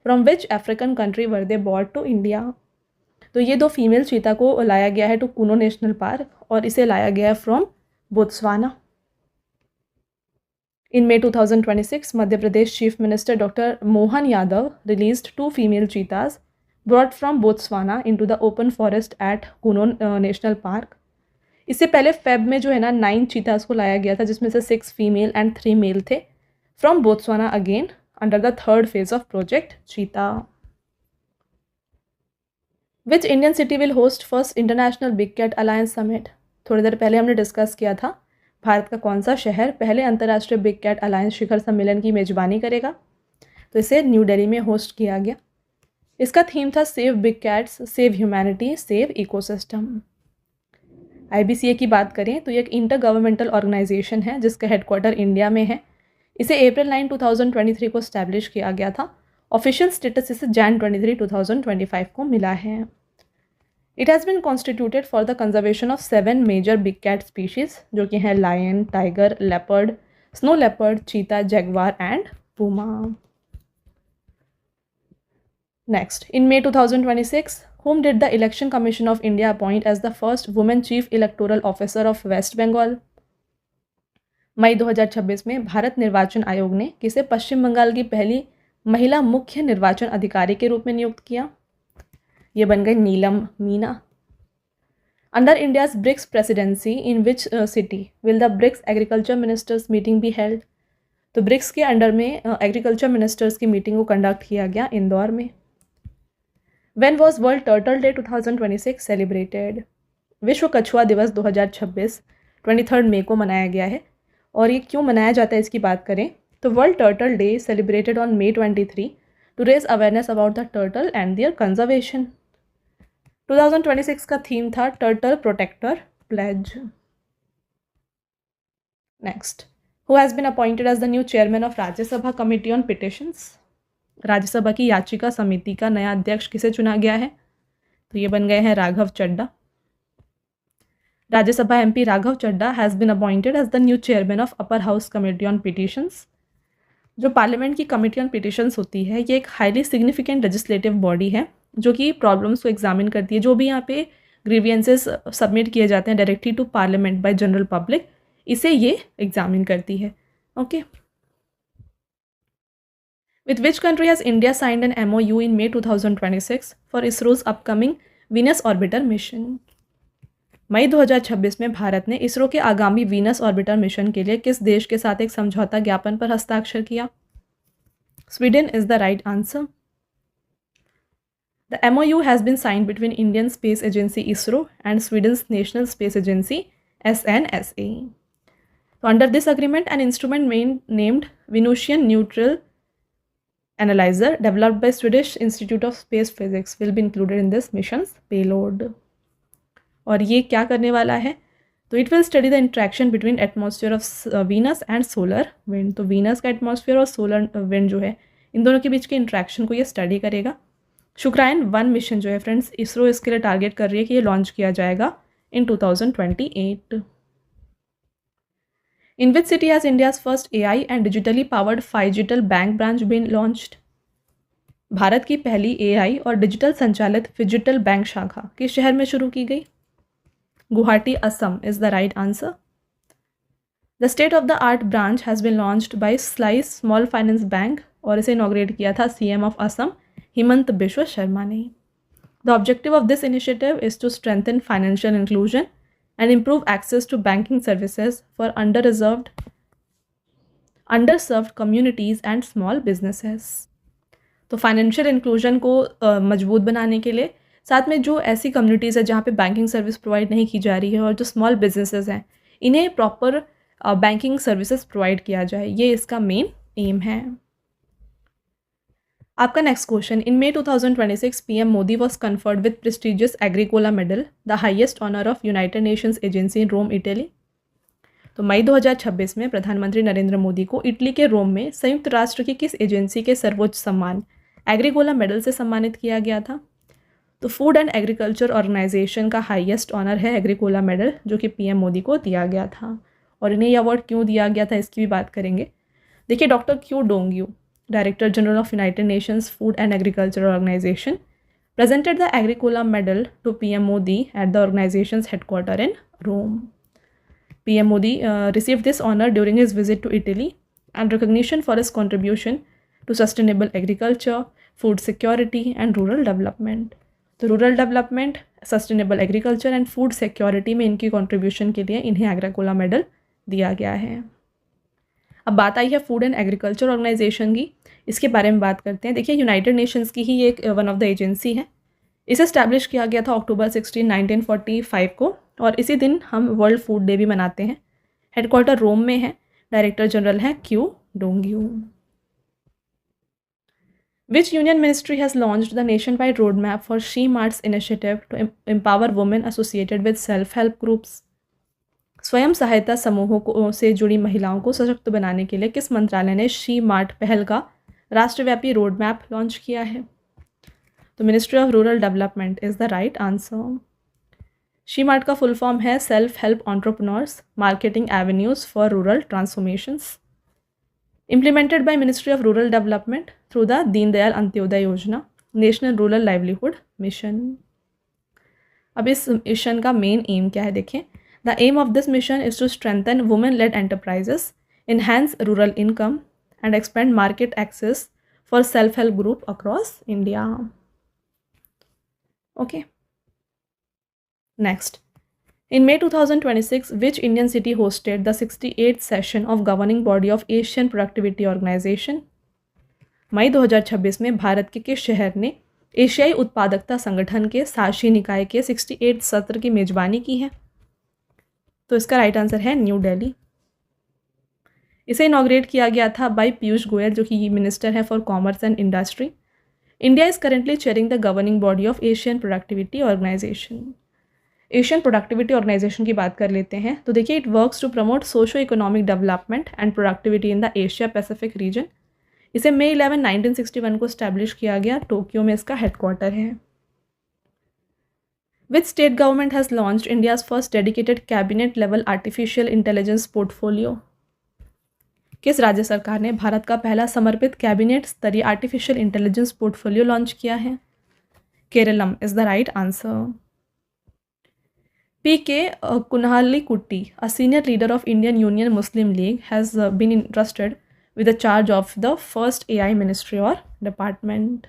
From which African country were they brought to India? तो ये 2 female चीता को लाया गया है टू कूनो नेशनल पार्क और इसे लाया गया है from Botswana. In May 2026, Madhya Pradesh chief minister doctor Mohan Yadav released 2 female चीताज brought from Botswana into the open forest at Kuno national park. इससे पहले फेब में जो है ना 9 चीतास को लाया गया था जिसमें से 6 फीमेल एंड 3 मेल थे from Botswana again under the third phase of project cheetah. Which Indian city will host first international big cat alliance summit? थोड़ी देर पहले हमने डिस्कस किया था भारत का कौन सा शहर पहले अंतर्राष्ट्रीय बिग कैट अलायंस शिखर सम्मेलन की मेजबानी करेगा? तो इसे न्यू दिल्ली में होस्ट किया गया. इसका थीम था save big cats, save humanity, save ecosystem. IBCA की बात करें तो ये एक इंटर गवर्नमेंटल ऑर्गेनाइजेशन है जिसका हेडक्वार्टर इंडिया में है. इसे अप्रैल 9, 2023 को स्टैब्लिश किया गया था. ऑफिशियल स्टेटस इसे Jan 23, 2025 को मिला है. It has been constituted for the conservation of 7 major big cat species जो कि हैं lion, tiger, leopard, snow leopard, cheetah, jaguar and puma. Next, in May 2026, whom did the Election Commission of India appoint as the first woman chief electoral officer of West Bengal? मई 2026 में भारत निर्वाचन आयोग ने किसे पश्चिम बंगाल की पहली महिला मुख्य निर्वाचन अधिकारी के रूप में नियुक्त किया? ये बन गई Neelam Meena. Under India's BRICS presidency in which city will the BRICS agriculture ministers meeting be held? तो ब्रिक्स के अंडर में एग्रीकल्चर मिनिस्टर्स की मीटिंग को कंडक्ट किया गया इंदौर में. When was World Turtle Day 2026 celebrated? विश्व कछुआ दिवस 2026 23 मई को मनाया गया है. और ये क्यों मनाया जाता है इसकी बात करें तो world turtle day celebrated on May 23 to raise awareness about the turtle and their conservation. 2026 का थीम था turtle protector pledge. Next, who has been appointed as the new chairman of Rajya Sabha committee on petitions? Rajya Sabha की याचिका समिति का नया अध्यक्ष किसे चुना गया है? तो ये बन गए हैं Raghav Chadha. Rajya Sabha MP Raghav Chadha has been appointed as the new chairman of upper house committee on petitions. जो पार्लियामेंट की कमेटी ऑन पिटिशंस होती है ये एक हाईली सिग्निफिकेंट लेजिस्लेटिव बॉडी है जो कि प्रॉब्लम्स को एग्जामिन करती है. जो भी यहाँ पे ग्रीवियंसेस सबमिट किए जाते हैं directly to parliament by general public, इसे ये एग्जामिन करती है. Okay. With which country has India signed an MOU in May 2026 for ISRO's upcoming Venus Orbiter mission? मई 2026 में भारत ने इसरो के आगामी वीनस ऑर्बिटर मिशन के लिए किस देश के साथ एक समझौता ज्ञापन पर हस्ताक्षर किया? Sweden is the right answer. The MOU has been signed between Indian Space Agency ISRO and Sweden's National Space Agency SNSA. So under this agreement, an instrument named Venusian Neutral analyzer developed by Swedish Institute of Space Physics will be included in this mission's payload. और ये क्या करने वाला है? तो it will study the interaction between atmosphere of Venus and solar wind. तो Venus का atmosphere और सोलर विंड जो है, इन दोनों के बीच के इंट्रैक्शन को ये स्टडी करेगा। शुक्रायन 1 मिशन जो है फ्रेंड्स, इसरो इसके लिए टारगेट कर रही है कि ये लॉन्च किया जाएगा इन 2028। In which city has India's first AI and digitally powered Phygital bank branch been launched? Bharat की पहली AI और डिजिटल संचालित फिजिटल बैंक शाखा किस शहर में शुरू की गई? Guwahati, Assam is the right answer. The state of the art branch has been launched by Slice Small Finance Bank और इसे इनॉग्रेट किया था CM of असम हिमंत बिश्व शर्मा ने। The objective of this initiative is to strengthen financial inclusion and improve access to banking services for underserved communities and small businesses. तो financial inclusion को मजबूत बनाने के लिए, साथ में जो ऐसी कम्युनिटीज़ है जहाँ पे बैंकिंग सर्विस प्रोवाइड नहीं की जा रही है और जो स्मॉल बिजनेसेस हैं, इन्हें प्रॉपर बैंकिंग सर्विसेज प्रोवाइड किया जाए, ये इसका मेन एम है। आपका next question, in May 2026 PM Modi was conferred with prestigious Agricola medal, the highest honour of United Nations agency in Rome, Italy. तो मई 2026 में प्रधानमंत्री नरेंद्र मोदी को इटली के रोम में संयुक्त राष्ट्र की किस एजेंसी के सर्वोच्च सम्मान एग्रीकोला मेडल से सम्मानित किया गया था? तो फूड एंड एग्रीकल्चर ऑर्गेनाइजेशन का हाईएस्ट ऑनर है एग्रीकोला मेडल, जो कि PM मोदी को दिया गया था। और इन्हें यह अवार्ड क्यों दिया गया था, इसकी भी बात करेंगे। देखिए, doctor Qu Dongyu, Director General of United Nations Food and Agriculture Organization, presented the Agricola Medal to PM Modi at the organization's headquarters in Rome. PM Modi received this honor during his visit to Italy and recognition for his contribution to sustainable agriculture, food security and rural development. तो rural development, sustainable agriculture and food security में इनकी contribution के लिए इन्हें Agricola Medal दिया गया है। अब बात आई है फूड एंड एग्रीकल्चर ऑर्गेनाइजेशन की, इसके बारे में बात करते हैं। देखिए, यूनाइटेड नेशंस की ही एक वन ऑफ द एजेंसी है। इसे स्टैब्लिश किया गया था October 16, 1945 को, और इसी दिन हम वर्ल्ड फूड डे भी मनाते हैं। हेडक्वार्टर रोम में है, डायरेक्टर जनरल है Qu Dongyu. Which union ministry has launched the nation wide road map for She Marts initiative to empower women associated with self help groups? स्वयं सहायता समूहों से जुड़ी महिलाओं को सशक्त बनाने के लिए किस मंत्रालय ने शी मार्ट पहल का राष्ट्रव्यापी रोड मैप लॉन्च किया है? तो ministry of rural development is the right answer. She mart का फुल फॉर्म है self help entrepreneurs marketing avenues for rural transformations, implemented by ministry of rural development through the Deendayal Antyodaya योजना, national rural livelihood mission. अब इस mission का main M क्या है, देखें। The aim of this mission is to strengthen women-led enterprises, enhance rural income, and expand market access for self-help group across India. Okay. Next. In May 2026, which Indian city hosted the 68th session of governing body of Asian Productivity Organization? मई 2026 में भारत के किस शहर ने एशियाई उत्पादकता संगठन के शासी निकाय के 68 सत्र की मेजबानी की है? तो इसका राइट आंसर है न्यू दिल्ली। इसे इनॉग्रेट किया गया था बाय पीयूष गोयल, जो कि मिनिस्टर है for commerce and industry. India is currently chairing the governing body of Asian productivity organisation. Asian productivity organisation की बात कर लेते हैं। तो देखिए, it works to promote socio economic development and productivity in the Asia Pacific region. इसे May 11, 1961 को establish किया गया, टोक्यो में इसका हेडक्वार्टर है। Which state government has launched India's first dedicated cabinet level artificial intelligence portfolio? किस राज्य सरकार ने भारत का पहला समर्पित कैबिनेट स्तरीय आर्टिफिशियल इंटेलिजेंस पोर्टफोलियो लॉन्च किया है? Keralam is the right answer. PK Kunhalikutti, a senior leader of Indian Union Muslim League, has been entrusted with the charge of the first AI ministry or department.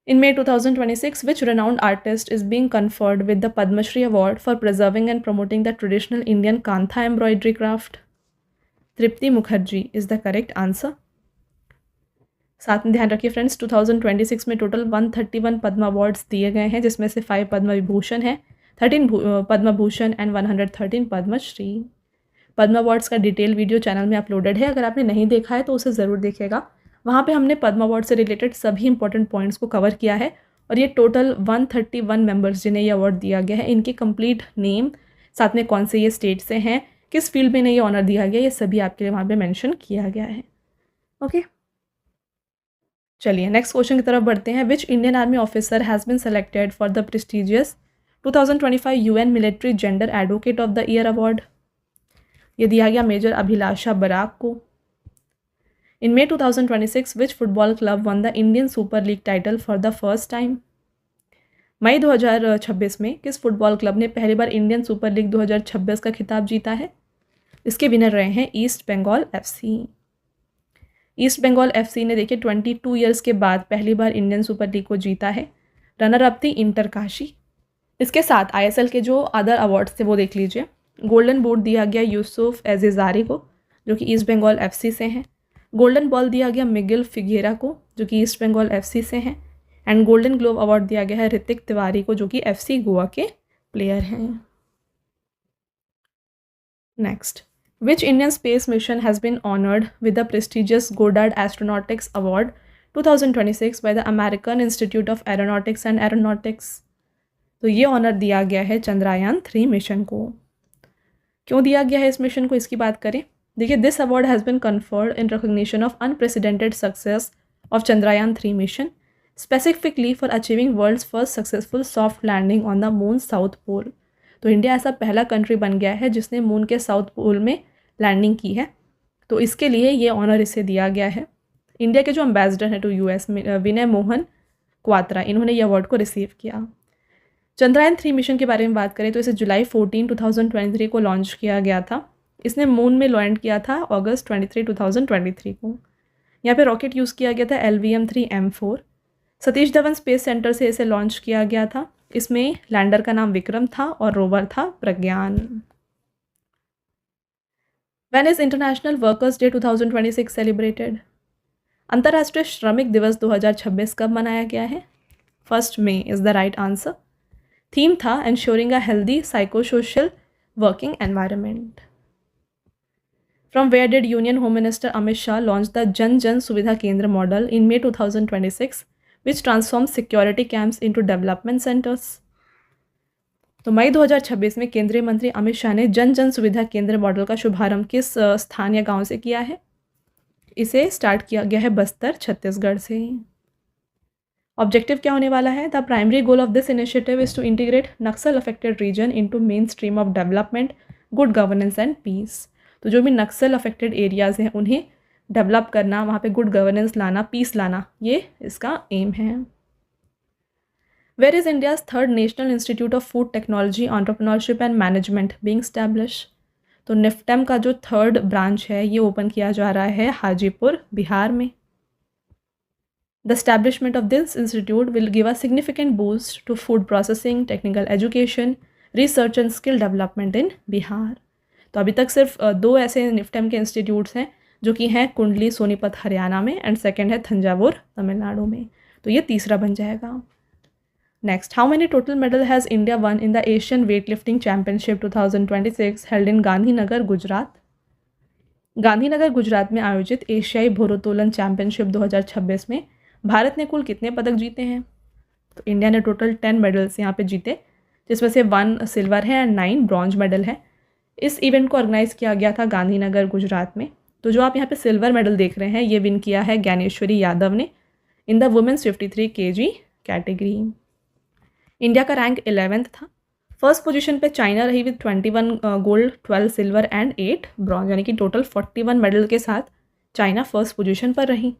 In May 2026, which renowned artist is being conferred with the Padma Shri Award for preserving and promoting the traditional Indian Kantha embroidery craft? Tripti Mukherjee is the correct answer. साथ में ध्यान रखिए friends, 2026 में total 131 Padma awards दिए गए हैं, जिसमें से 5 पद्म विभूषण हैं, 13 पद्म भूषण एंड 113 पद्मश्री। पद्म अवार्ड्स का डिटेल वीडियो चैनल में अपलोडेड है, अगर आपने नहीं देखा है तो उसे ज़रूर देखिएगा। वहाँ पे हमने पद्म अवार्ड से रिलेटेड सभी इंपॉर्टेंट पॉइंट्स को कवर किया है और ये टोटल 131 मेंबर्स जिन्हें ये अवार्ड दिया गया है, इनकी कंप्लीट नेम, साथ में कौन से ये स्टेट से हैं, किस फील्ड में इन्हें ये ऑनर दिया गया, ये सभी आपके लिए वहाँ पे मेंशन किया गया है। ओके, चलिए नेक्स्ट क्वेश्चन की तरफ बढ़ते हैं। Which Indian army officer has been selected for the prestigious 2025 UN military gender advocate of the year award? ये दिया गया मेजर अभिलाषा बराक को। इन May 2026 which football club won the Indian Super League title for the first time? मई 2026 में किस football club ने पहली बार Indian super league 2026 का खिताब जीता है? इसके विनर रहे हैं East Bengal FC. East Bengal FC ने देखिए 22 ईयर्स के बाद पहली बार इंडियन सुपर लीग को जीता है। रनर अप थी इंटरकाशी। इसके साथ आईएसएल के जो अदर अवार्ड्स थे वो देख लीजिए। गोल्डन बूट दिया गया यूसुफ एज़ेज़ारी को जो कि ईस्ट बंगाल एफसी से हैं। गोल्डन बॉल दिया गया मिगिल फिगेरा को जो कि ईस्ट बंगाल एफसी से हैं। एंड गोल्डन ग्लोव अवार्ड दिया गया है ऋतिक तिवारी को जो कि एफसी गोवा के प्लेयर हैं। Next, which Indian space mission has been honoured with the prestigious Goddard astronautics award 2026 by the American institute of aeronautics and aeronautics? तो ये ऑनर दिया गया है चंद्रयान 3 मिशन को। क्यों दिया गया है इस मिशन को, इसकी बात करें। देखिए, this award has been conferred in recognition of unprecedented success of Chandrayaan 3 mission specifically for achieving world's first successful soft landing on the moon south pole. तो इंडिया ऐसा पहला कंट्री बन गया है जिसने मून के साउथ पोल में लैंडिंग की है, तो इसके लिए ये ऑनर इसे दिया गया है। इंडिया के जो एम्बेसडर हैं टू यूएस विनय मोहन क्वात्रा, इन्होंने ये अवार्ड को रिसीव किया। चंद्रयान 3 मिशन के बारे में बात करें तो इसे जुलाई 14, 2023 को लॉन्च किया गया था। इसने मून में लैंड किया था अगस्त 23, 2023 को। यहाँ पे रॉकेट यूज़ किया गया था LVM-3M4। Satish Dhawan space centre से इसे लॉन्च किया गया था। इसमें लैंडर का नाम विक्रम था और रोवर था Pragyan. When is international workers day 2026 celebrated? अंतर्राष्ट्रीय श्रमिक दिवस 2026 कब मनाया गया है? 1 May is the right answer. Theme था ensuring a healthy psychosocial working environment. From where did Union Home Minister Amit Shah launch the Jan Jan Suvidha Kendra model in May 2026, which transforms security camps into development centers? तो मई 2026 में केंद्रीय मंत्री अमित शाह ने जन जन सुविधा केंद्र मॉडल का शुभारंभ किस स्थान या गांव से किया है? इसे स्टार्ट किया गया है बस्तर, छत्तीसगढ़ से। ऑब्जेक्टिव क्या होने वाला है? The primary goal of this initiative is to integrate Naxal affected region into main stream of development, good governance and peace. तो जो भी नक्सल अफेक्टेड एरियाज़ हैं उन्हें डेवलप करना, वहाँ पे गुड गवर्नेंस लाना, पीस लाना, ये इसका एम है। Where is India's 3rd national institute of food technology entrepreneurship and management being establish? तो निफ्टेम का जो 3rd ब्रांच है ये ओपन किया जा रहा है हाजीपुर, बिहार में। The establishment of this institute will give a significant boost to food processing, technical education, research and skill development in Bihar. तो अभी तक सिर्फ 2 ऐसे निफ्टेम के इंस्टीट्यूट्स हैं जो कि हैं कुंडली सोनीपत हरियाणा में एंड सेकंड है थंजावुर तमिलनाडु में। तो ये तीसरा बन जाएगा। Next, how many total medal has India one in the Asian weight lifting championship 2026 held in Gandhinagar, Gujarat? Gandhinagar, Gujarat में आयोजित एशियाई भारोत्तोलन चैम्पियनशिप 2026 में भारत ने कुल कितने पदक जीते हैं? तो इंडिया ने टोटल 10 मेडल्स यहाँ पे जीते, जिसमें से 1 सिल्वर है एंड 9 ब्रॉन्ज मेडल है। इस इवेंट को ऑर्गेनाइज़ किया गया था गांधीनगर, गुजरात में। तो जो आप यहाँ पे सिल्वर मेडल देख रहे हैं ये विन किया है ज्ञानेश्वरी यादव ने in the women's 53 kg category. India का रैंक 11th था। फर्स्ट पोजीशन पे चाइना रही with 21 gold, 12 silver and 8 bronze, यानी कि टोटल 41 मेडल के साथ चाइना फर्स्ट पोजीशन पर रही।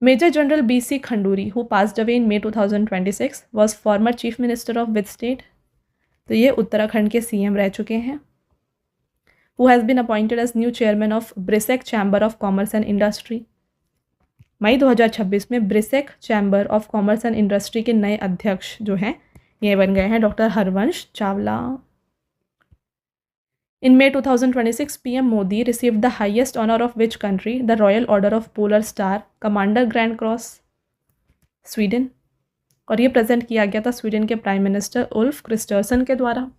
Major general BC Khanduri who passed away in May 2026 was former chief minister of which state? तो ये उत्तराखंड के CM रह चुके हैं। Who has been appointed as new chairman of BRICS chamber of commerce and industry? मई 2026 में BRICS chamber of commerce and industry के नए अध्यक्ष जो हैं ये बन गए हैं doctor Harvansh Chawla. In May 2026 PM Modi received the highest honour of which country the royal order of polar star commander grand cross? Sweden. और ये प्रेजेंट किया गया था स्वीडन के प्राइम मिनिस्टर उल्फ क्रिस्टर्सन के द्वारा।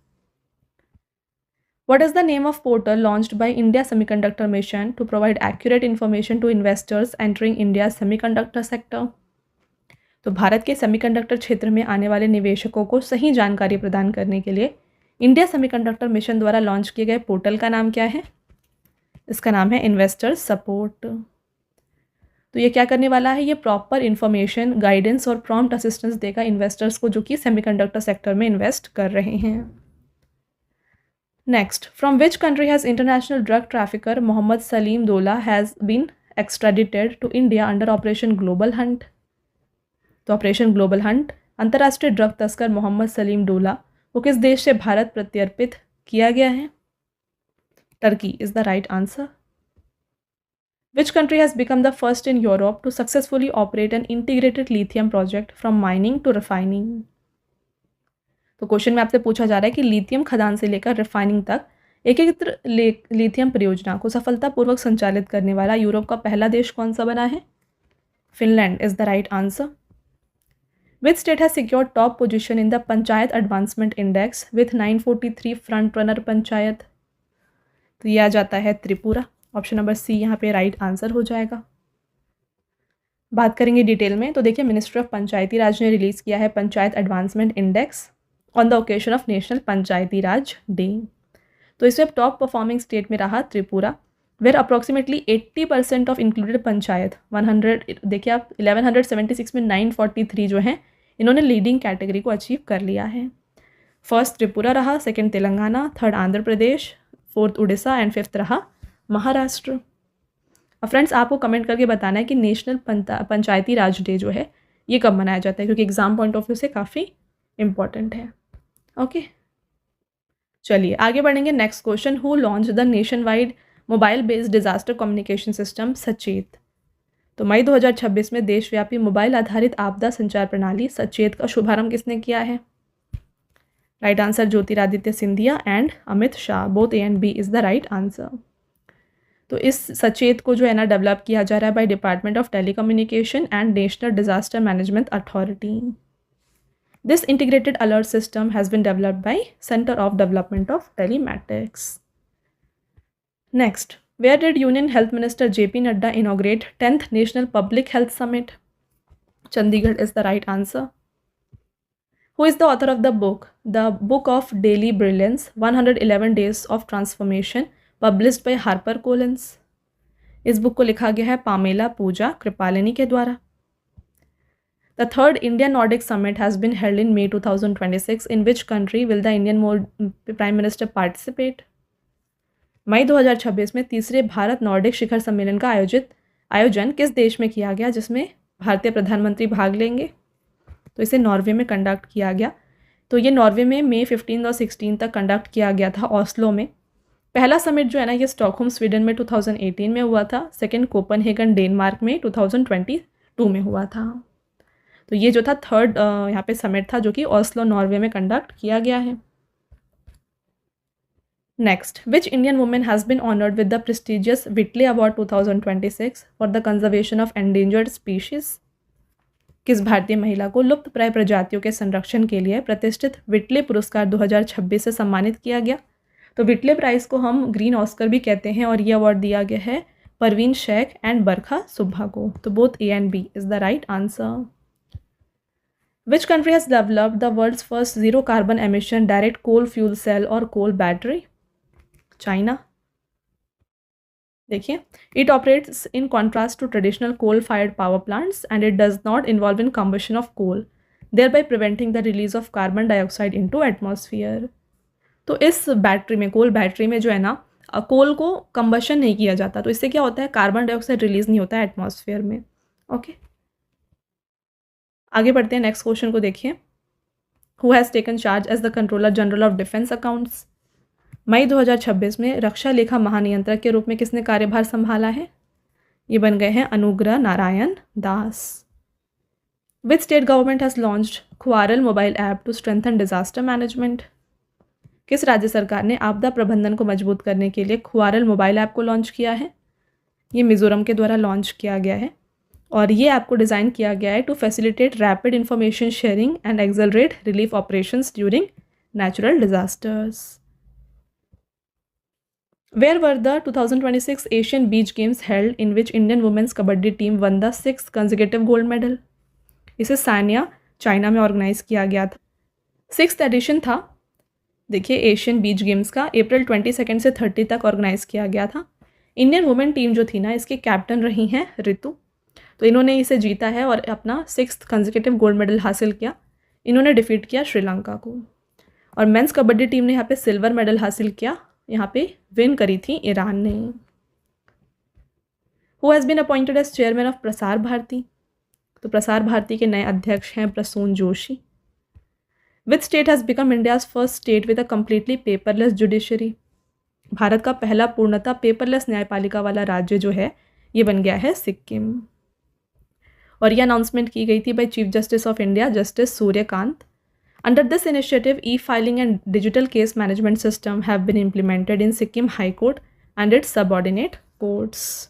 What is the name of portal launched by India Semiconductor Mission to provide accurate information to investors entering India's semiconductor sector? तो भारत के सेमीकंडक्टर क्षेत्र में आने वाले निवेशकों को सही जानकारी प्रदान करने के लिए इंडिया सेमीकंडक्टर मिशन द्वारा लॉन्च किए गए पोर्टल का नाम क्या है? इसका नाम है इन्वेस्टर्स सपोर्ट। तो ये क्या करने वाला है? ये प्रॉपर इन्फॉर्मेशन, गाइडेंस और प्रॉम्प्ट असिस्टेंस देगा इन्वेस्टर्स को जो कि सेमीकंडक्टर सेक्टर में इन्वेस्ट कर रहे हैं। Next, from which country has international drug trafficker Mohammad Salim Dola has been extradited to India under operation global hunt? तो ऑपरेशन ग्लोबल हंट अंतर्राष्ट्रीय ड्रग तस्कर मोहम्मद सलीम डोला को किस देश से भारत प्रत्यर्पित किया गया है? Turkey is the right answer. Which country has become the first in Europe to successfully operate an integrated lithium project from mining to refining? तो क्वेश्चन में आपसे पूछा जा रहा है कि लिथियम खदान से लेकर रिफाइनिंग तक एकीकृत लिथियम परियोजना को सफलतापूर्वक संचालित करने वाला यूरोप का पहला देश कौन सा बना है? Finland is the right answer. Which state has secured top position in the Panchayat Advancement Index with 943 front runner panchayat? तो ये आ जाता है त्रिपुरा। ऑप्शन नंबर सी यहाँ पे राइट आंसर हो जाएगा। बात करेंगे डिटेल में, तो देखिए मिनिस्ट्री ऑफ पंचायती राज ने रिलीज़ किया है panchayat advancement index on the occasion of national Panchayati Raj day. तो इसमें टॉप परफॉर्मिंग स्टेट में रहा Tripura, where approximately 80% of included panchayat 100, देखिए आप 1176 में 943 जो हैं इन्होंने लीडिंग कैटेगरी को अचीव कर लिया है। फर्स्ट त्रिपुरा रहा, second Telangana, third Andhra Pradesh, fourth Orissa and fifth रहा महाराष्ट्र। अब फ्रेंड्स आपको कमेंट करके बताना है कि नेशनल पंचायती राज डे जो है ये कब मनाया जाता है, क्योंकि एग्जाम पॉइंट ऑफ व्यू से काफ़ी इम्पॉर्टेंट है। ओके, चलिए आगे बढ़ेंगे। Next question, who launch the nation wide mobile based disaster communication system सचेत? तो मई 2026 में देशव्यापी मोबाइल आधारित आपदा संचार प्रणाली सचेत का शुभारंभ किसने किया है? Right answer Jyotiraditya Scindia and Amit Shah, both A and B is the right answer. तो इस सचेत को जो है ना डेवलप किया जा रहा है by department of telecommunication and national disaster management authority. This integrated alert system has been developed by centre of development of telematics. Next, where did Union Health Minister JP Nadda inaugurate 10th National Public Health Summit? Chandigarh is the right answer. Who is the author of the book Book of Daily Brilliance 111 Days of Transformation, published by HarperCollins? इस book को लिखा गया है Pamela पूजा कृपालिनी के द्वारा। The third India Nordic Summit has been held in May 2026. In which country will the Indian Prime Minister participate? मई 2026 में तीसरे Bharat Nordic शिखर सम्मेलन का आयोजन किस देश में किया गया जिसमें भारतीय प्रधानमंत्री भाग लेंगे? तो इसे नॉर्वे में कंडक्ट किया गया। तो ये नॉर्वे में मई 15 और 16 तक कंडक्ट किया गया था ऑस्लो में। पहला समिट जो है ना ये स्टॉकहोम स्वीडन में 2018 में हुआ था, सेकंड कोपनहेगन डेनमार्क में 2022 में हुआ था। तो ये जो था थर्ड यहाँ पे समिट था जो कि ऑस्लो नॉर्वे में कंडक्ट किया गया है। Next, which Indian woman has been honored with the prestigious Whitley Award 2026 for the conservation of endangered species? किस भारतीय महिला को लुप्त प्राय प्रजातियों के संरक्षण के लिए प्रतिष्ठित विटले पुरस्कार 2026 से सम्मानित किया गया? तो विटले प्राइज को हम ग्रीन ऑस्कर भी कहते हैं और ये अवार्ड दिया गया है परवीन शेख एंड बरखा सुब्बा को। तो both A and B is the right answer. Which country has developed the world's first zero carbon emission direct coal fuel cell or coal battery? China. देखिए, it operates in contrast to traditional coal-fired power plants and it does not involve in combustion of coal, thereby preventing the release of carbon dioxide into atmosphere. तो इस battery में, कोल battery में जो है ना कोल को combustion नहीं किया जाता, तो इससे क्या होता है कार्बन डाइऑक्साइड रिलीज नहीं होता है एटमॉस्फेयर में। ओके, आगे बढ़ते हैं। नेक्स्ट क्वेश्चन को देखिए, who has taken charge as the controller general of defence accounts? मई 2026 में रक्षा लेखा महानियंत्रक के रूप में किसने कार्यभार संभाला है? ये बन गए हैं Anugrah Narayan Das. Which state government has launched Khwaral mobile app to strengthen disaster management? किस राज्य सरकार ने आपदा प्रबंधन को मजबूत करने के लिए ख्वारल मोबाइल ऐप को लॉन्च किया है? ये मिजोरम के द्वारा लॉन्च किया गया है और ये ऐप को डिज़ाइन किया गया है to facilitate rapid information sharing and accelerate relief operations during natural disasters. Where were the 2026 Asian beach games held in which Indian women's kabaddi team won the 6th consecutive gold medal? इसे Sanya China में organise किया गया था। 6th addition था, देखिए, Asian beach games का अप्रैल 22 से 30 तक ऑर्गेनाइज किया गया था। इंडियन वुमेन टीम जो थी ना, इसकी कैप्टन रही हैं ऋतु, तो इन्होंने इसे जीता है और अपना 6th कंसेक्यूटिव गोल्ड मेडल हासिल किया। इन्होंने डिफीट किया श्रीलंका को। और मेंस कबड्डी टीम ने यहाँ पे सिल्वर मेडल हासिल किया, यहाँ पे विन करी थी ईरान ने। Who has been appointed as chairman of Prasar Bharati? तो प्रसार भारती के नए अध्यक्ष हैं Prasoon Joshi. Which state has become India's first state with a completely paperless judiciary? Bharat का पहला पूर्णतः पेपरलेस न्यायपालिका वाला राज्य जो है ये बन गया है सिक्किम। और ये अनाउंसमेंट की गई थी by chief justice of India justice Suryakant. Under this initiative e-filing and digital case management system have been implemented in Sikkim high court and its subordinate courts.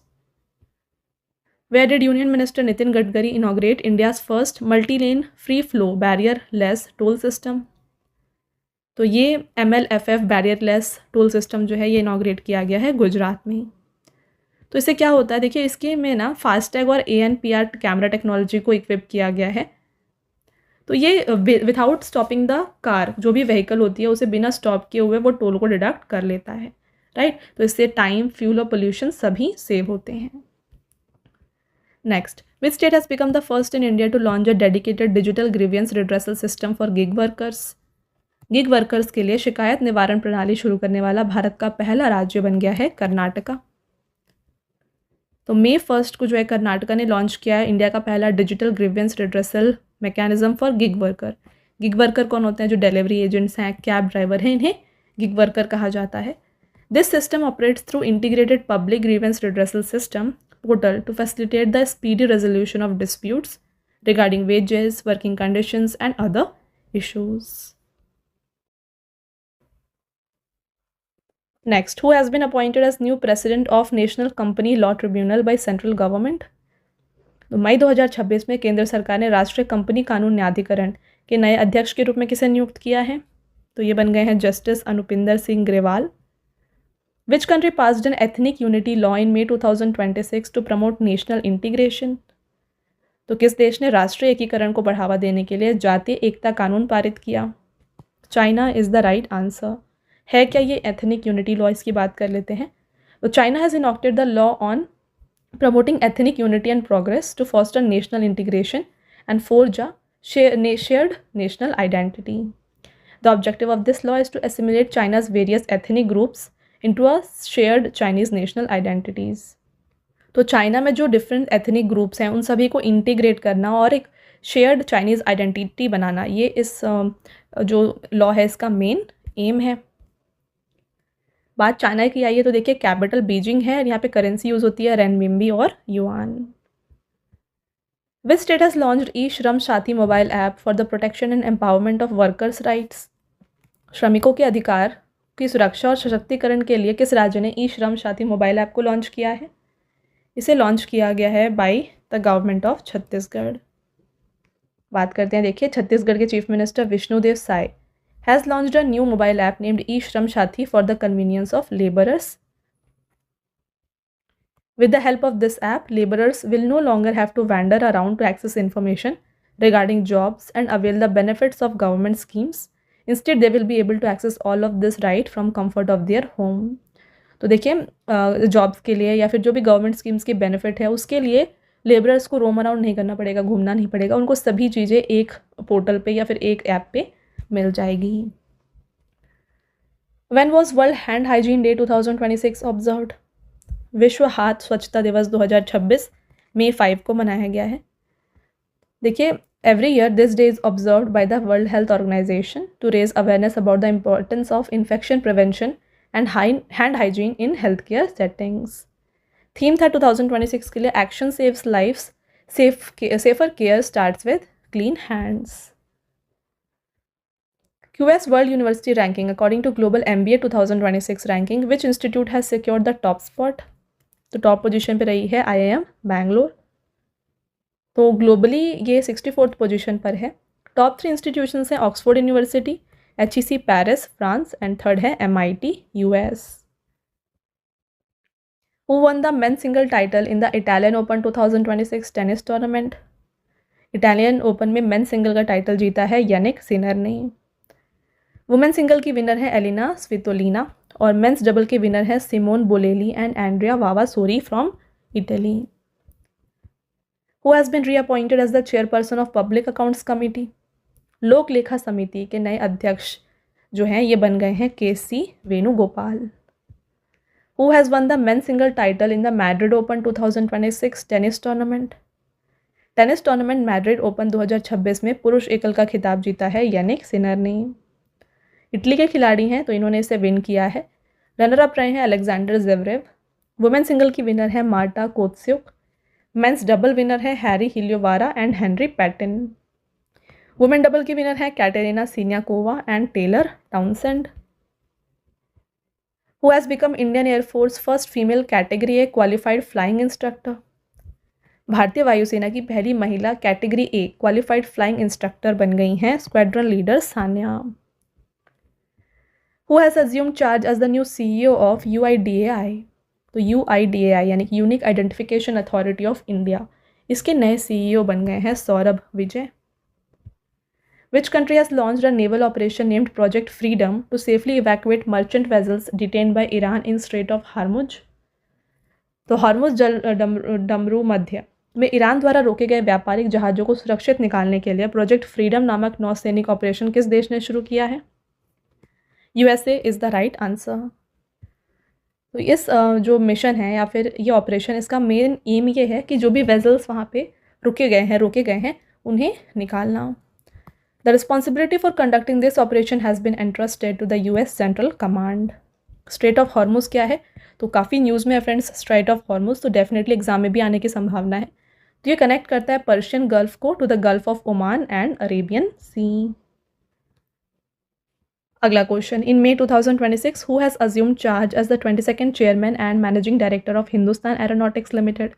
Where did Union Minister Nitin Gadkari inaugurate India's first multi-lane free-flow barrier-less toll system? तो ये MLFF barrier-less toll system जो है ये inaugurate किया गया है गुजरात में। तो इससे क्या होता है, देखिए, इसके में ना फास्टैग और ANPR कैमरा टेक्नोलॉजी को इक्विप किया गया है। तो ये विदाउट स्टॉपिंग द कार, जो भी व्हीकल होती है उसे बिना स्टॉप किए हुए वो टोल को डिडक्ट कर लेता है, राइट। तो इससे टाइम, फ्यूल और पोल्यूशन सभी सेव होते हैं। Next, which state has become the first in India to launch a dedicated digital grievance redressal system for gig workers? Gig workers के लिए शिकायत निवारण प्रणाली शुरू करने वाला भारत का पहला राज्य बन गया है कर्नाटका। तो May 1 को जो है कर्नाटका ने लॉन्च किया है इंडिया का पहला digital grievance redressal mechanism for gig worker. Gig worker कौन होते हैं? जो डिलीवरी एजेंट्स हैं, कैब ड्राइवर हैं, इन्हें गिग वर्कर कहा जाता है। This system operates through integrated public grievance redressal system portal to facilitate the speedy resolution of disputes regarding wages, working conditions, and other issues. Next, who has been appointed as new president of National Company Law Tribunal by central government? तो मई 2026 में केंद्र सरकार ने राष्ट्रीय company कानून न्यायाधिकरण के नए अध्यक्ष के रूप में किसे नियुक्त किया है? तो ये बन गए हैं justice Anupinder Singh Grewal. Which country passed an ethnic unity law in May 2026 to promote national integration? तो किस देश ने राष्ट्रीय एकीकरण को बढ़ावा देने के लिए जातीय एकता कानून पारित किया? China is the right answer. है क्या ये एथनिक यूनिटी लॉ? इसकी बात कर लेते हैं। तो China has enacted the law on promoting ethnic unity and progress to foster national integration and forge a shared national identity. The objective of this law is to assimilate China's various ethnic groups into a shared Chinese national identities. तो China में जो different ethnic groups हैं उन सभी को integrate करना और एक शेयर्ड चाइनीज़ आइडेंटिटी बनाना, ये इस जो लॉ है इसका मेन एम है। बात चाइना की आई है तो देखिए कैपिटल बीजिंग है और यहाँ पे करेंसी यूज़ होती है रेनमिंबी और yuan. Which state has launched e Shram Saathi mobile app for the protection and empowerment of workers rights? श्रमिकों के अधिकार की सुरक्षा और सशक्तिकरण के लिए किस राज्य ने ई श्रम साथी मोबाइल ऐप को लॉन्च किया है? इसे लॉन्च किया गया है by the government of Chhattisgarh. बात करते हैं, देखिए, छत्तीसगढ़ के chief minister Vishnu Deo Sai has launched a new mobile app named e Shram Saathi for the convenience of labourers. With the help of this app, laborers will no longer have to wander around to access information regarding jobs and avail the benefits of government schemes. Instead, they will be able to access all of this right from comfort of their home. तो देखिए, jobs के लिए या फिर जो भी government schemes के benefit है उसके लिए लेबरर्स को रोम अराउंड नहीं करना पड़ेगा, घूमना नहीं पड़ेगा, उनको सभी चीज़ें एक पोर्टल पे या फिर एक ऐप पे मिल जाएगी। When was World Hand Hygiene Day 2026 observed? विश्व हाथ स्वच्छता दिवस 2026 May 5 को मनाया गया है। देखिए, every year this day is observed by the world health organisation to raise awareness about the importance of infection prevention and hand hygiene in health care settings. Theme था 2026 के लिए action saves lives, safer care starts with clean hands. QS World University Ranking according to Global MBA 2026 ranking, which institute has secured the top spot? तो top position पे रही है IIM Bangalore. तो globally ये 64th position पर है। Top 3 institutions हैं Oxford university, HEC Paris France and third है MIT US। Who won the men's single title in the Italian Open 2026 tennis tournament? Italian open में मेंस सिंगल का title जीता है Jannik Sinner ने। Women single की winner है Elina Svitolina और men's double के विनर है Simone Bolelli and Andrea Vavassori from Italy. Who has been reappointed as the chairperson of public accounts committee? लोक लेखा समिति के नए अध्यक्ष जो हैं ये बन गए हैं केसी Venugopal. Who has won the men's single title in the Madrid Open 2026 tennis tournament? Tennis tournament Madrid open 2026 में पुरुष एकल का खिताब जीता है यानिक सिनर ने। इटली के खिलाड़ी हैं तो इन्होंने इसे विन किया है। रनर अप रहे हैं अलेक्जेंडर जेवरेव। वुमेन सिंगल की विनर है Marta Kostyuk. Men's double winner है Harri Heliovaara and Henry Patten. Women double की विनर है Katerina Siniakova and Taylor Townsend. Who has become Indian Air Force first female category A qualified flying instructor? भारतीय वायुसेना की पहली महिला category A qualified flying instructor बन गई हैं squadron leader Sanya. Who has assumed charge as the new CEO of UIDAI? तो UIDAI यानी कि unique identification authority of India, इसके नए CEO बन गए हैं Saurabh Vijay. Which country has launched a naval operation named Project Freedom to safely evacuate merchant vessels detained by Iran in Strait of Hormuz? तो Hormuz जल डमरू मध्य में ईरान द्वारा रोके गए व्यापारिक जहाज़ों को सुरक्षित निकालने के लिए प्रोजेक्ट फ्रीडम नामक नौसैनिक ऑपरेशन किस देश ने शुरू किया है? USA is the right answer. तो इस जो मिशन है या फिर ये ऑपरेशन, इसका मेन एम ये है कि जो भी वेजल्स वहाँ पे रोके गए हैं उन्हें निकालना। The responsibility for conducting this operation has been entrusted to the US Central Command. Straight of Hormuz क्या है? तो काफ़ी न्यूज़ में है फ्रेंड्स स्ट्रेट ऑफ हॉर्मुज, तो डेफिनेटली एग्जाम में भी आने की संभावना है। तो ये कनेक्ट करता है पर्शियन गल्फ को to the gulf of Oman and Arabian Sea. अगला question, in May 2026 who has assumed charge as the 22nd chairman and managing director of Hindustan Aeronautics Limited?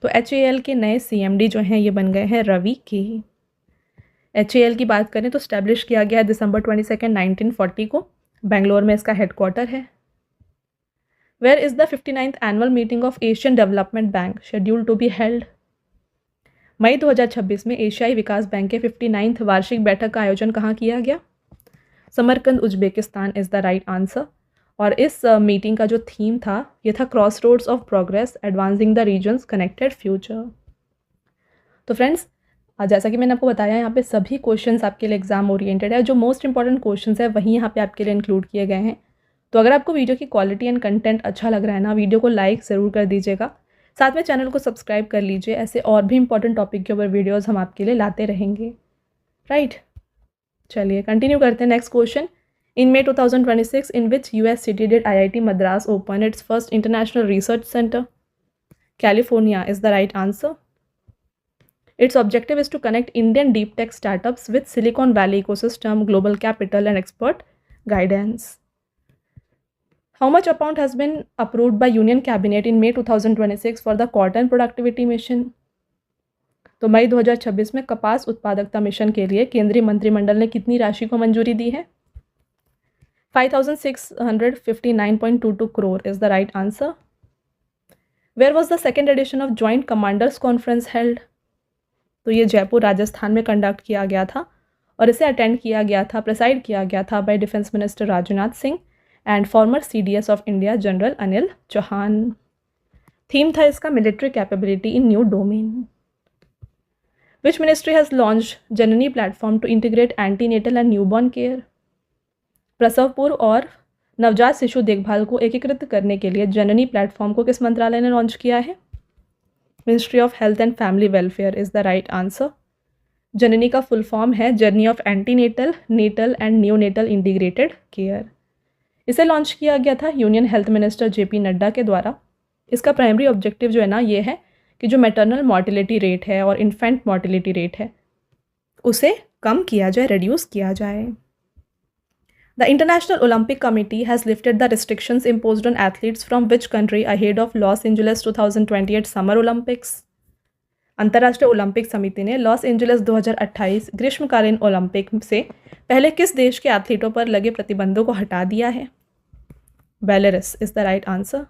तो HAL के नए CMD जो हैं ये बन गए हैं रवि के। HAL की बात करें तो स्टैब्लिश किया गया है दिसंबर 22, 1940 को। बेंगलोर में इसका हेडक्वार्टर है। Where is the 59th annual meeting of Asian Development Bank schedule to be held? मई 2026 में एशियाई विकास बैंक के 59th वार्षिक बैठक का आयोजन कहाँ किया गया? Samarkand Uzbekistan is the right answer. और इस मीटिंग का जो थीम था ये था crossroads of progress advancing the region's connected future. तो फ्रेंड्स जैसा कि मैंने आपको बताया यहाँ पे सभी क्वेश्चंस आपके लिए एग्जाम ओरिएंटेड है। जो मोस्ट इंपॉर्टेंट क्वेश्चंस है वही यहाँ पे आपके लिए इंक्लूड किए गए हैं। तो अगर आपको वीडियो की क्वालिटी एंड कंटेंट अच्छा लग रहा है ना, वीडियो को लाइक ज़रूर कर दीजिएगा, साथ में चैनल को सब्सक्राइब कर लीजिए। ऐसे और भी इंपॉर्टेंट टॉपिक के ऊपर वीडियोज़ हम आपके लिए लाते रहेंगे, राइट। चलिए कंटिन्यू करते हैं। Next question, in May 2026 in which US city did IIT Madras open it's first international research centre? California is the right answer. Its objective is to connect Indian deep tech startups with Silicon Valley ecosystem, global capital, and expert guidance. How much amount has been approved by Union Cabinet in May 2026 for the cotton productivity mission? तो मई 2026 में कपास उत्पादकता mission के लिए केंद्रीय मंत्रिमंडल ने कितनी राशि को मंजूरी दी है? 5,659.22 crore is the right answer. Where was the second edition of Joint Commanders Conference held? तो ये जयपुर राजस्थान में कंडक्ट किया गया था और इसे अटेंड किया गया था, प्रेसाइड किया गया था by defence minister Rajnath Singh and former CDS of India general Anil Chauhan. Theme था इसका military capability in new domain. Which ministry has launched Janani platform to integrate antenatal and newborn care? प्रसव पूर्व और नवजात शिशु देखभाल को एकीकृत करने के लिए जननी प्लेटफॉर्म को किस मंत्रालय ने लॉन्च किया है? Ministry of health and family welfare is the right answer. Janani का फुल फॉर्म है journey of antenatal, natal and neonatal integrated care. इसे लॉन्च किया गया था union health minister JP Nadda के द्वारा। इसका प्राइमरी ऑब्जेक्टिव जो है ना ये है कि जो मैटरनल मॉर्टिलिटी रेट है और इन्फेंट मॉर्टिलिटी रेट है उसे कम किया जाए, रिड्यूस किया जाए। The International Olympic Committee has lifted the restrictions imposed on athletes from which country ahead of Los Angeles 2028 Summer Olympics? अंतर्राष्ट्रीय ओलंपिक समिति ने लॉस एंजलिस 2028 ग्रीष्मकालीन ओलंपिक से पहले किस देश के एथलीटों पर लगे प्रतिबंधों को हटा दिया है? Belarus is the right answer.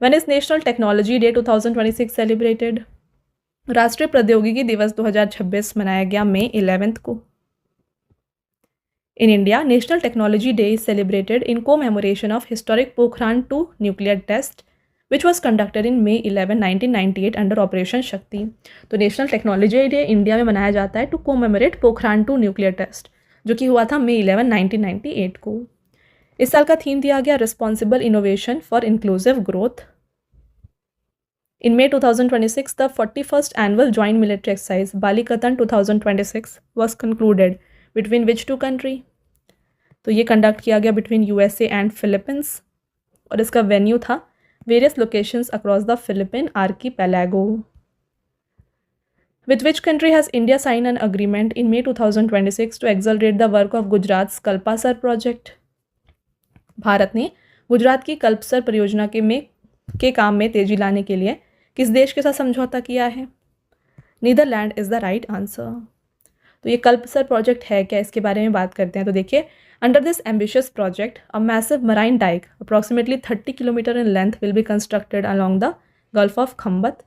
When is national technology day 2026 celebrated? राष्ट्रीय प्रौद्योगिकी दिवस 2026 मनाया गया मई 11 को। In India, National Technology Day is celebrated in commemoration of historic Pokhran 2 nuclear test, which was conducted in May 11, 1998 under Operation Shakti. तो national technology day India में मनाया जाता है to commemorate Pokhran 2 nuclear test, जो कि हुआ था मई 11, 1998 को। इस साल का थीम दिया गया responsible innovation for inclusive growth. In May 2026, the 41st annual joint military exercise Balikatan 2026 was concluded. Between which two country? तो ये कंडक्ट किया गया बिटवीन यूएसए एंड फिलीपींस, और इसका वेन्यू था various locations across the Philippine archipelago. With which country has India sign an agreement in May 2026 to accelerate the work of Gujarat Kalpasar project? Bharat ने गुजरात की कल्पसर परियोजना के काम में तेजी लाने के लिए किस देश के साथ समझौता किया है? Netherland is the right answer. तो ये कल्पसर प्रोजेक्ट है क्या, इसके बारे में बात करते हैं। तो देखिए, under this ambitious project a massive marine dike approximately 30 kilometre in length will be constructed along the gulf of Khambhat.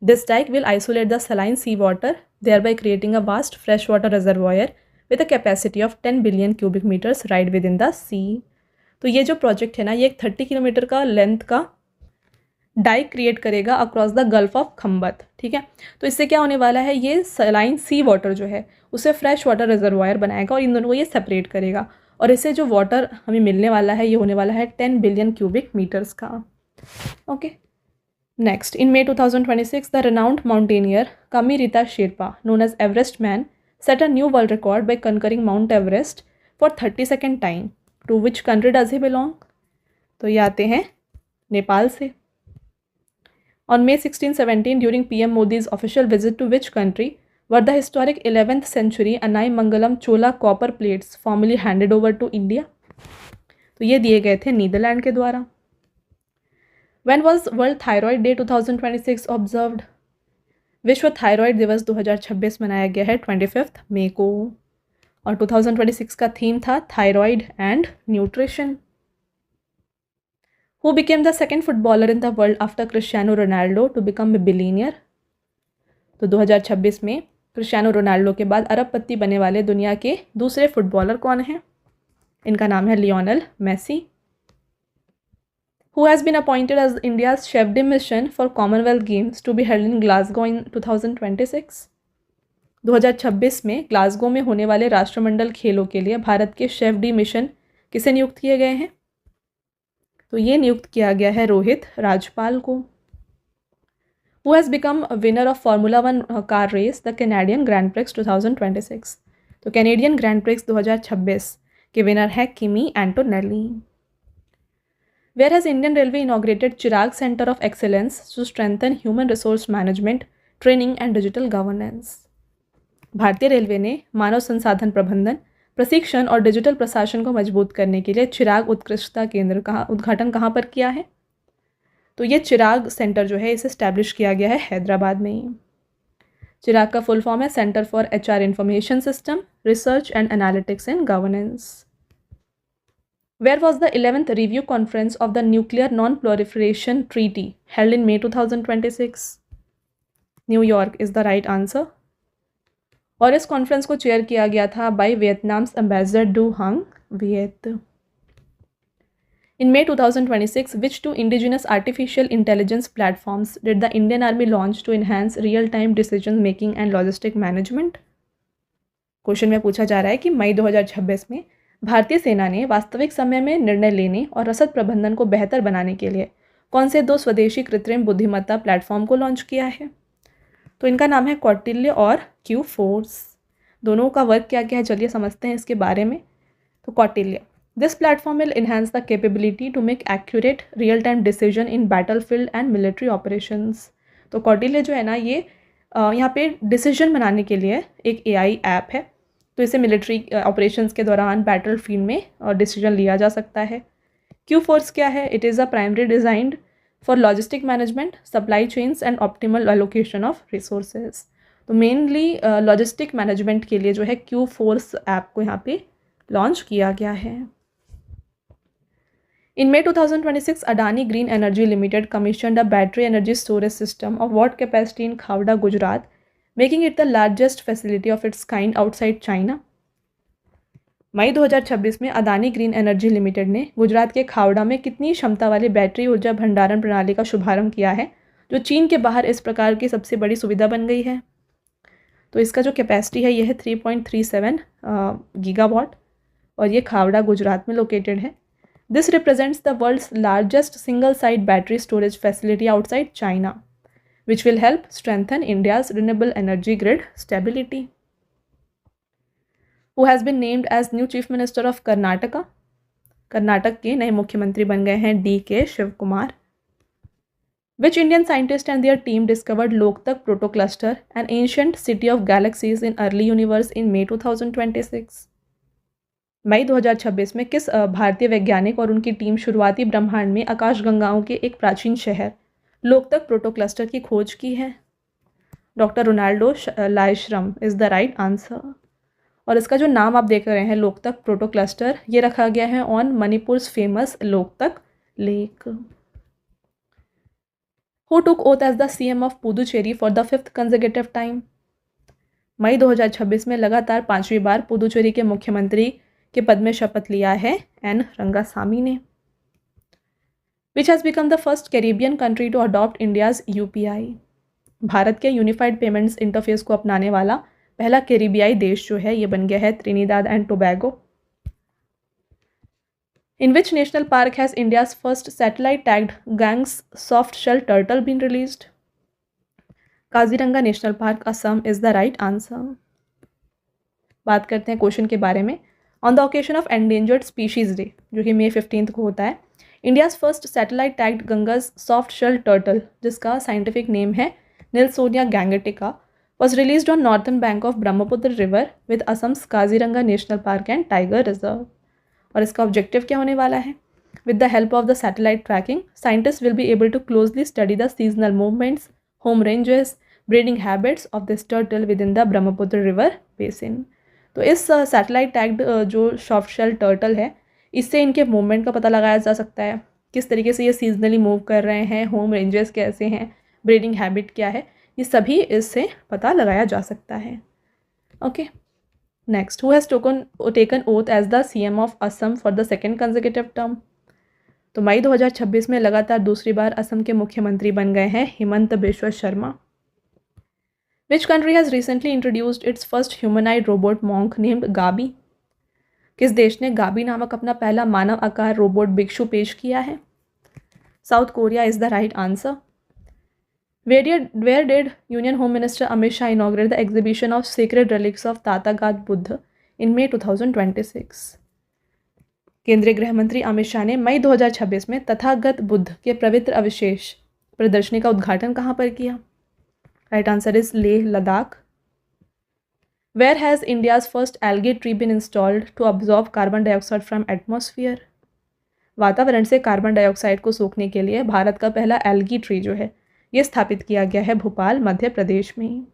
This dike will isolate the saline sea water, thereby creating a vast fresh water reservoir with a capacity of 10 billion cubic metres right within the sea. तो ये जो project है ना, ये एक 30 kilometre का length का Dyke create करेगा अक्रॉस द गल्फ ऑफ खम्बत, ठीक है। तो इससे क्या होने वाला है, ये सलाइन सी वाटर जो है उसे फ्रेश वाटर रिजर्वायर बनाएगा और इन दोनों को ये सेपरेट करेगा, और इससे जो वाटर हमें मिलने वाला है ये होने वाला है 10 बिलियन क्यूबिक मीटर्स का। Okay, next, in May 2026 the renowned mountaineer Kami Rita Sherpa known as Everest man set a new world record by conquering Mount Everest for 32nd time. To which country does he belong? तो ये आते हैं नेपाल से। On May 16-17, during PM Modi's official visit to which country were the historic 11th century Anai Mangalam Chola copper plates formally handed over to India? तो ये दिए गए थे नीदरलैंड के द्वारा। When was World Thyroid Day 2026 observed? विश्व thyroid दिवस 2026 मनाया गया है 25 मई को, और 2026 का थीम था thyroid and nutrition. Who became the second footballer in the world after Cristiano Ronaldo to become a billionaire? तो 2026 में क्रिस्टियानो रोनाल्डो के बाद अरबपति बनने वाले दुनिया के दूसरे फुटबॉलर कौन हैं? इनका नाम है Lionel Messi. Who has been appointed as India's chef de mission for Commonwealth Games to be held in Glasgow in 2026? 2026 में ग्लासगो में होने वाले राष्ट्रमंडल खेलों के लिए भारत के शेफ डी मिशन किसे नियुक्त किए गए हैं? तो ये नियुक्त किया गया है रोहित राजपाल को। Who has become a winner of Formula 1 car race the Canadian grand prix 2026? तो कैनेडियन ग्रैंड प्रिक्स 2026 के विनर है Kimi Antonelli. Where has Indian Railway inaugurated Chirag centre of excellence to strengthen human resource management, training and digital governance? भारतीय railway ने मानव संसाधन प्रबंधन, प्रशिक्षण और डिजिटल प्रशासन को मजबूत करने के लिए चिराग उत्कृष्टता केंद्र का उद्घाटन कहाँ पर किया है? तो ये चिराग सेंटर जो है इसे इस्टेब्लिश किया गया है हैदराबाद में ही। चिराग का फुल फॉर्म है centre for HR information system, research and analytics and governance. Where was the 11th review conference of the nuclear non proliferation treaty held in May 2026? New York is the right answer, और इस conference को chair किया गया था by Vietnam's ambassador Do Hung Viet. In May 2026, which two indigenous artificial intelligence platforms did the Indian Army launch to enhance real-time decision making and logistic management? Question में पूछा जा रहा है कि मई 2026 में भारतीय सेना ने वास्तविक समय में निर्णय लेने और रसद प्रबंधन को बेहतर बनाने के लिए कौन से दो स्वदेशी कृत्रिम बुद्धिमत्ता प्लेटफॉर्म को लॉन्च किया है? तो इनका नाम है कौटिल्य और क्यू फोर्स। दोनों का वर्क क्या क्या है, चलिए समझते हैं इसके बारे में। तो Kautilya, this platform will enhance the capability to make accurate real time decision in battlefield and military operations. तो कौटिल्य जो है ना, ये यहाँ पे डिसीजन बनाने के लिए एक AI ऐप है, तो इसे मिलिट्री ऑपरेशंस के दौरान बैटल फील्ड में डिसीजन लिया जा सकता है। क्यू फोर्स क्या है? It is a primary designed for logistic management, supply chains and optimal allocation of resources. तो मेनली लॉजिस्टिक मैनेजमेंट के लिए जो है क्यू फोर्स ऐप को यहाँ पे लॉन्च किया गया है। In May 2026, Adani Green Energy Limited commissioned a battery energy storage system of what capacity in Khavda, Gujarat, making it the largest facility of its kind outside China. मई 2026 में Adani green energy limited ने गुजरात के खावड़ा में कितनी क्षमता वाली battery ऊर्जा भंडारण प्रणाली का शुभारंभ किया है, जो चीन के बाहर इस प्रकार की सबसे बड़ी सुविधा बन गई है। तो इसका जो कैपेसिटी है यह है 3.37 गीगावाट और ये खावड़ा गुजरात में लोकेटेड है। This represents the world's largest single site battery storage facility outside China, which will help strengthen India's renewable energy grid stability. Who has been named as new Chief Minister of Karnataka? Karnataka के नए मुख्यमंत्री बन गए हैं D.K. Shiv Kumar. Which Indian scientist and their team discovered Loktak protocluster, an ancient city of galaxies in early universe in May 2026? मई 2026 में किस भारतीय वैज्ञानिक और उनकी टीम शुरुआती ब्रह्मांड में आकाशगंगाओं के एक प्राचीन शहर लोकतक प्रोटोक्लस्टर की खोज की है? Doctor Ronaldo Laishram is the right answer. और इसका जो नाम आप देख रहे हैं लोकतक प्रोटोक्लस्टर, ये रखा गया है on Manipur's famous Loktak lake. Who took oath as the CM of Puducherry for the 5th consecutive time? मई 2026 में लगातार 5वीं बार पुदुचेरी के मुख्यमंत्री के पद में शपथ लिया है N. रंगासामी ने। Which has become the first Caribbean country to adopt India's UPI? Bharat के यूनिफाइड पेमेंट्स इंटरफेस को अपनाने वाला पहला कैरिबियाई देश जो है ये बन गया है Trinidad and Tobago. In which national park has India's first satellite tagged Ganges soft shell turtle been released? Kaziranga national park Assam is the right answer. बात करते हैं क्वेश्चन के बारे में। On the occasion of endangered species day जो कि May 15 को होता है, India's first satellite tagged Ganga's soft shell turtle, जिसका साइंटिफिक नेम है Nilssonia gangetica, was released on northern bank of Brahmaputra river with Assam's Kaziranga national park and tiger reserve. और इसका objective क्या होने वाला है? With the help of the satellite tracking, scientist will be able to closely study the seasonal movements, home ranges, breeding habits of this turtle within the Brahmaputra river basin. तो इस satellite tagged जो soft shell turtle है, इससे इनके movement का पता लगाया जा सकता है, किस तरीके से ये सीजनली मूव कर रहे हैं, होम रेंजेस कैसे हैं, ब्रीडिंग हैबिट क्या है, ये सभी इससे पता लगाया जा सकता है। Okay, next, who has taken oath as the CM of Assam for the 2nd consecutive term? तो मई 2026 में लगातार दूसरी बार असम के मुख्यमंत्री बन गए हैं हिमंत बिश्वा शर्मा। विच country has recently introduced it's first humanoid robot monk named गाबी? किस देश ने गाबी नामक अपना पहला मानव आकार रोबोट भिक्षु पेश किया है? South Korea is the right answer. Where did union home minister Amit Shah inaugurate the exhibition of sacred relics of Tathagata Buddha in May 2026? केंद्रीय गृह मंत्री अमित शाह ने मई 2026 में तथागत बुद्ध के पवित्र अवशेष प्रदर्शनी का उद्घाटन कहाँ पर किया? Right answer is Leh Ladakh. Where has India's first algae tree been installed to absorb carbon dioxide from atmosphere? वातावरण से कार्बन डाइऑक्साइड को सोखने के लिए भारत का पहला एल्गी ट्री जो है ये स्थापित किया गया है भोपाल, मध्य प्रदेश में।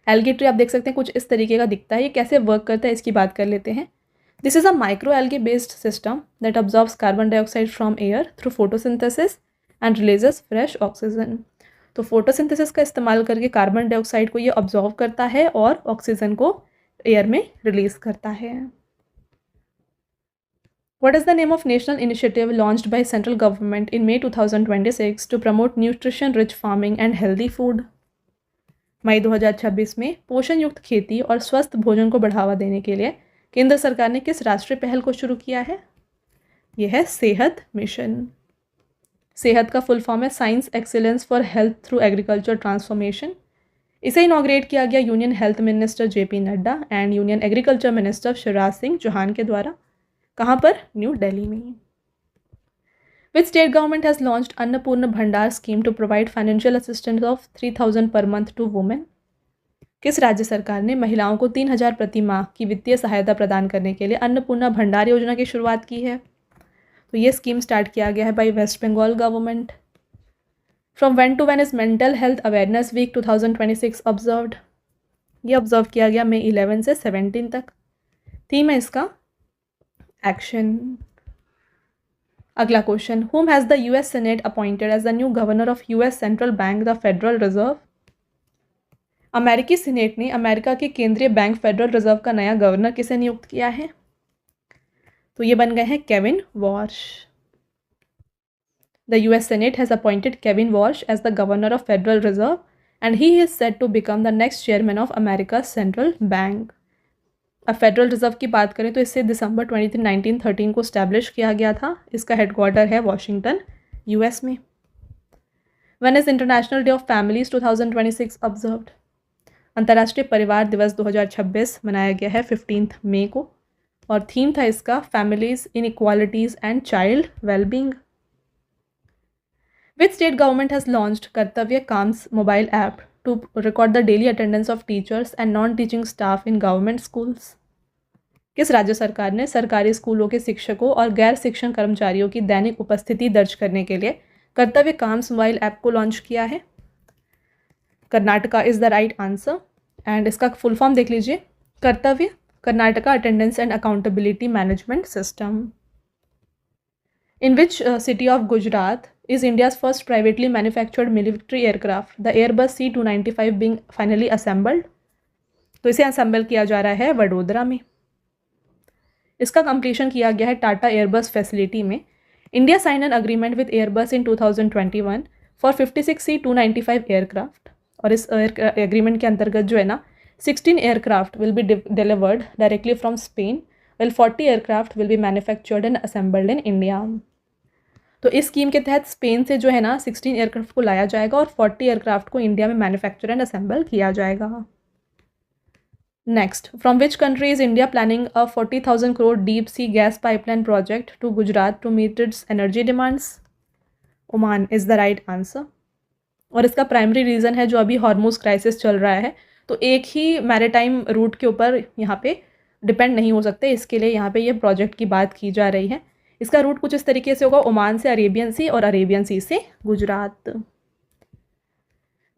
एल्गी ट्री आप देख सकते हैं कुछ इस तरीके का दिखता है। ये कैसे वर्क करता है इसकी बात कर लेते हैं। This is a micro algae based system that absorbs carbon dioxide from air through photosynthesis and releases fresh oxygen. तो फोटोसिंथेसिस का इस्तेमाल करके कार्बन डाइऑक्साइड को ये ऑब्जॉर्व करता है और ऑक्सीजन को एयर में रिलीज करता है। What is the name of national initiative launched by central government in May 2026 to promote nutrition-rich farming and healthy food? मई 2026 में पोषण युक्त खेती और स्वस्थ भोजन को बढ़ावा देने के लिए केंद्र सरकार ने किस राष्ट्रीय पहल को शुरू किया है? यह है सेहत मिशन। सेहत का फुल फॉर्म है science excellence for health through agriculture transformation. इसे इनॉग्रेट किया गया union health minister JP Nadda and union agriculture minister Shivraj Singh Chouhan के द्वारा। कहाँ पर? न्यू दिल्ली में। Which state government has launched Annapurna Bhandar scheme to provide financial assistance of 3,000 per month to women? किस राज्य सरकार ने महिलाओं को 3,000 प्रति माह की वित्तीय सहायता प्रदान करने के लिए अन्नपूर्णा भंडार योजना की शुरुआत की है? तो ये स्कीम स्टार्ट किया गया है by West Bengal government. From when to when is mental health awareness week 2026 observed? ये ऑब्जर्व किया गया May 11 से 17 तक। थीम है इसका एक्शन। अगला question, whom has the US Senate appointed as the new governor of US Central Bank, the Federal Reserve? अमेरिकी senate ने अमेरिका के केंद्रीय बैंक फेडरल रिजर्व का नया गवर्नर किसे नियुक्त किया है? तो ये बन गए हैं Kevin Warsh. The US Senate has appointed Kevin Walsh as the governor of Federal Reserve and he is set to become the next chairman of America's Central Bank. अब फेडरल रिजर्व की बात करें तो इसे दिसंबर 23, 1913 को स्टैब्लिश किया गया था। इसका हेडक्वार्टर है वॉशिंगटन, यूएस में। When is international day of families 2026 observed? अंतर्राष्ट्रीय परिवार दिवस 2026 मनाया गया है 15 मई को और थीम था इसका families, inequalities and child wellbeing. Which state government has launched Kartavya Kams mobile app to record the daily attendance of teachers and non-teaching staff in government schools? किस राज्य सरकार ने सरकारी स्कूलों के शिक्षकों और गैर शिक्षण कर्मचारियों की दैनिक उपस्थिति दर्ज करने के लिए कर्तव्य काम्स मोबाइल ऐप को लॉन्च किया है? Karnataka is the right answer and इसका फुल फॉर्म देख लीजिए, कर्तव्य Karnataka attendance and accountability management system. In which city of Gujarat is India's first privately manufactured military aircraft, the Airbus C-295 being finally assembled? तो इसे assemble किया जा रहा है वडोदरा में। इसका कंप्लीशन किया गया है टाटा एयरबस फैसिलिटी में। India sign an agreement with Airbus in 2021 for 56 C-295 aircraft और इस एग्रीमेंट के अंतर्गत जो है ना 16 aircraft will be delivered directly from Spain while 40 aircraft will be manufactured and assembled in India. तो इस स्कीम के तहत स्पेन से जो है ना 16 एयरक्राफ्ट को लाया जाएगा और 40 एयरक्राफ्ट को इंडिया में मैन्युफैक्चर एंड असेंबल किया जाएगा। Next, from which country is India planning a 40,000 crore deep sea gas pipeline project to Gujarat to meet its energy demands? Oman is the right answer और इसका प्राइमरी रीज़न है जो अभी Hormuz crisis चल रहा है, तो एक ही मैरीटाइम रूट के ऊपर यहाँ पे डिपेंड नहीं हो सकते, इसके लिए यहाँ पे ये प्रोजेक्ट की बात की जा रही है। इसका रूट कुछ इस तरीके से होगा, ओमान से अरेबियन सी और अरेबियन सी से Gujarat.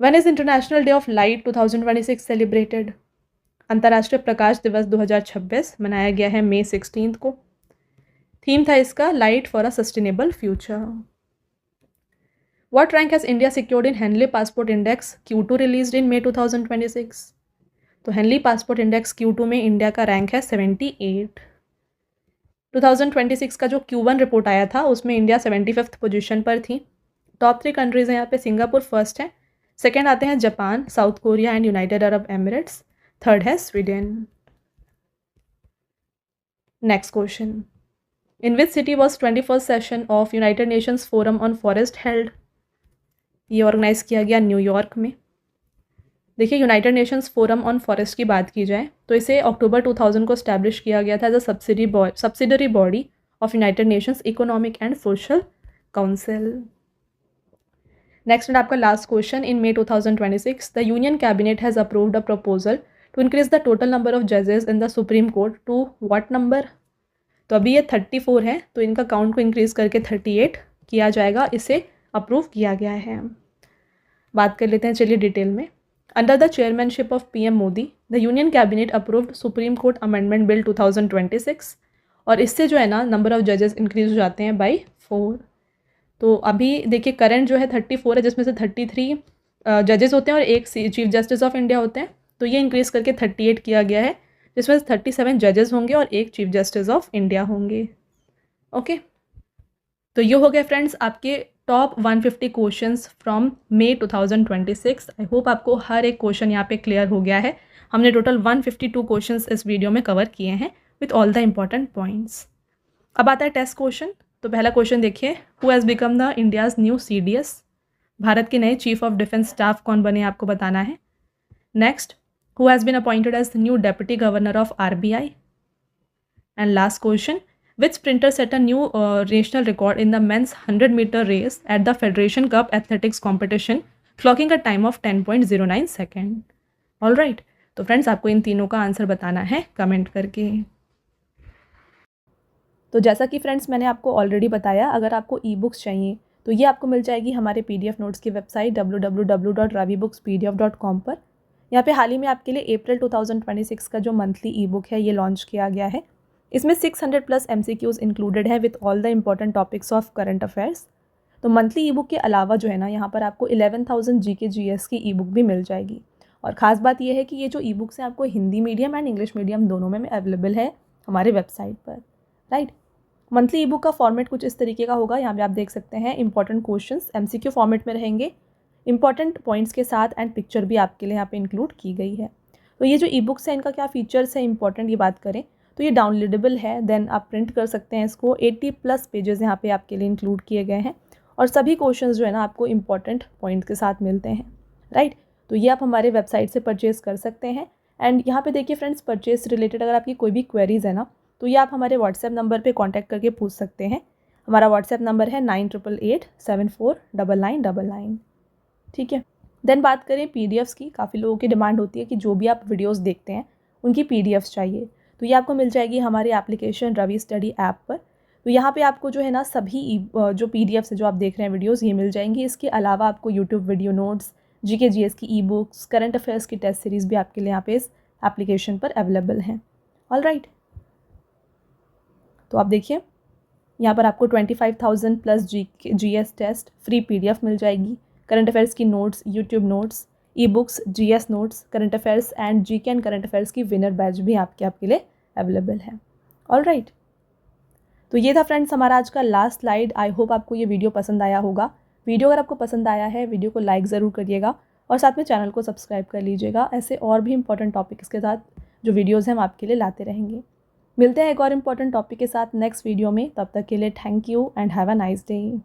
When is international day of light 2026 celebrated? अंतर्राष्ट्रीय प्रकाश दिवस 2026 मनाया गया है मई 16 को। थीम था इसका light for a sustainable future. What rank has India secured in Henley passport index Q2 released in May 2026? तो हेनली पासपोर्ट इंडेक्स Q2 में इंडिया का रैंक है 78। 2026 का जो Q1 रिपोर्ट आया था उसमें इंडिया 75th पोजीशन पर थी। टॉप 3 कंट्रीज़ हैं यहाँ पे, सिंगापुर फर्स्ट है, सेकंड आते हैं Japan, South Korea and United Arab Emirates, third है Sweden. Next question, in which city was 21st session of United Nations forum on forest held? ये ऑर्गेनाइज किया गया न्यूयॉर्क में। देखिए, United Nations forum on forest की बात की जाए तो इसे अक्टूबर 2000 को स्टैब्लिश किया गया था as a subsidiary body of United Nations economic and social council. Next and आपका last question, in May 2026 the union cabinet has approved a proposal to increase the total number of जजेस in the supreme court to what number? तो अभी ये 34 है, तो इनका count को increase करके 38 किया जाएगा, इसे अप्रूव किया गया है। बात कर लेते हैं चलिए डिटेल में। Under the chairmanship of PM Modi, the Union Cabinet approved Supreme Court Amendment Bill 2026 और इससे जो है ना नंबर ऑफ जजेस इंक्रीज हो जाते हैं बाई 4। तो अभी देखिए करंट जो है 34 है, जिसमें से 33 जजेस होते हैं और एक चीफ जस्टिस ऑफ इंडिया होते हैं, तो ये इंक्रीज़ करके 38 किया गया है, जिसमें से 37 जजेस होंगे और एक चीफ जस्टिस ऑफ इंडिया होंगे। ओके, तो ये हो गए फ्रेंड्स आपके top 150 questions from May 2026। I hope आपको हर एक क्वेश्चन यहाँ पे क्लियर हो गया है। हमने टोटल 152 क्वेश्चंस इस वीडियो में कवर किए हैं with all the important points. अब आता है टेस्ट क्वेश्चन। तो पहला क्वेश्चन देखिए, who has become the India's new CDS? Bharat के नए चीफ ऑफ डिफेंस स्टाफ कौन बने आपको बताना है। Next, who has been appointed as new deputy governor of RBI? And last question, which sprinter set a new national record in the men's 100-meter race at the Federation Cup Athletics competition, clocking a time of 10.09 second? All right, तो friends आपको इन तीनों का answer बताना है comment करके। तो जैसा कि फ्रेंड्स मैंने आपको ऑलरेडी बताया, अगर आपको ई बुक्स चाहिए तो ये आपको मिल जाएगी हमारे PDF नोट्स की वेबसाइट www.ravibooks.pdf.com पर। यहाँ पे हाल ही में आपके लिए अप्रैल 2026 का जो मंथली ई बुक है ये लॉन्च किया गया है। इसमें 600 प्लस MCQs इंक्लूडेड है with all the important topics of current affairs. तो मंथली ई बुक के अलावा जो है ना, यहाँ पर आपको 11,000 GK GS की ई बुक भी मिल जाएगी। और ख़ास बात यह है कि ये जो ई बुक्स हैं आपको Hindi medium and English medium दोनों में अवेलेबल है हमारे वेबसाइट पर, राइट। मंथली ई बुक का फॉर्मेट कुछ इस तरीके का होगा। यहाँ पे आप देख सकते हैं इंपॉर्टेंट क्वेश्चंस MCQ फॉर्मेट में रहेंगे, इंपॉर्टेंट पॉइंट्स के साथ, एंड पिक्चर भी आपके लिए यहाँ पे इंक्लूड की गई है। तो ये जो ई बुक्स हैं इनका क्या फीचर्स है इंपॉर्टेंट, ये बात करें तो ये डाउनलोडेबल है, देन आप प्रिंट कर सकते हैं इसको। 80 प्लस पेजेस यहाँ पे आपके लिए इंक्लूड किए गए हैं और सभी क्वेश्चंस जो है ना आपको इंपॉर्टेंट पॉइंट के साथ मिलते हैं, राइट। तो ये आप हमारे वेबसाइट से परचेज़ कर सकते हैं। एंड यहाँ पे देखिए फ्रेंड्स, परचेज रिलेटेड अगर आपकी कोई भी क्वेरीज है ना, तो ये आप हमारे व्हाट्सएप नंबर पे कांटेक्ट करके पूछ सकते हैं। हमारा व्हाट्सएप नंबर है 9888749999, ठीक है। देन बात करें PDFs की, काफ़ी लोगों की डिमांड होती है कि जो भी आप वीडियोस देखते हैं उनकी PDFs चाहिए, तो ये आपको मिल जाएगी हमारी एप्लीकेशन रवि स्टडी ऐप पर। तो यहाँ पे आपको जो है ना सभी जो PDFs है जो आप देख रहे हैं वीडियोस, ये मिल जाएंगी। इसके अलावा आपको YouTube video notes, GK GS की ई बुक्स, करंट अफेयर्स की टेस्ट सीरीज़ भी आपके लिए यहाँ पे इस एप्लीकेशन पर अवेलेबल हैं, ऑल राइट। तो आप देखिए यहाँ पर आपको 25,000 plus GS test free PDF मिल जाएगी, करंट अफेयर्स की notes, YouTube notes, e books, GS notes, current affairs and GK and current affairs की विनर बैच भी आपके लिए अवेलेबल है, ऑल राइट। तो ये था फ्रेंड्स हमारा आज का लास्ट स्लाइड। आई होप आपको ये वीडियो पसंद आया होगा। वीडियो अगर आपको पसंद आया है, वीडियो को लाइक ज़रूर करिएगा और साथ में चैनल को सब्सक्राइब कर लीजिएगा। ऐसे और भी इंपॉर्टेंट टॉपिक्स के साथ जो वीडियोज़ हैं हम आपके लिए लाते रहेंगे। मिलते हैं एक और इम्पॉर्टेंट टॉपिक के साथ नेक्स्ट वीडियो में। तब तक के लिए thank you and have a nice day.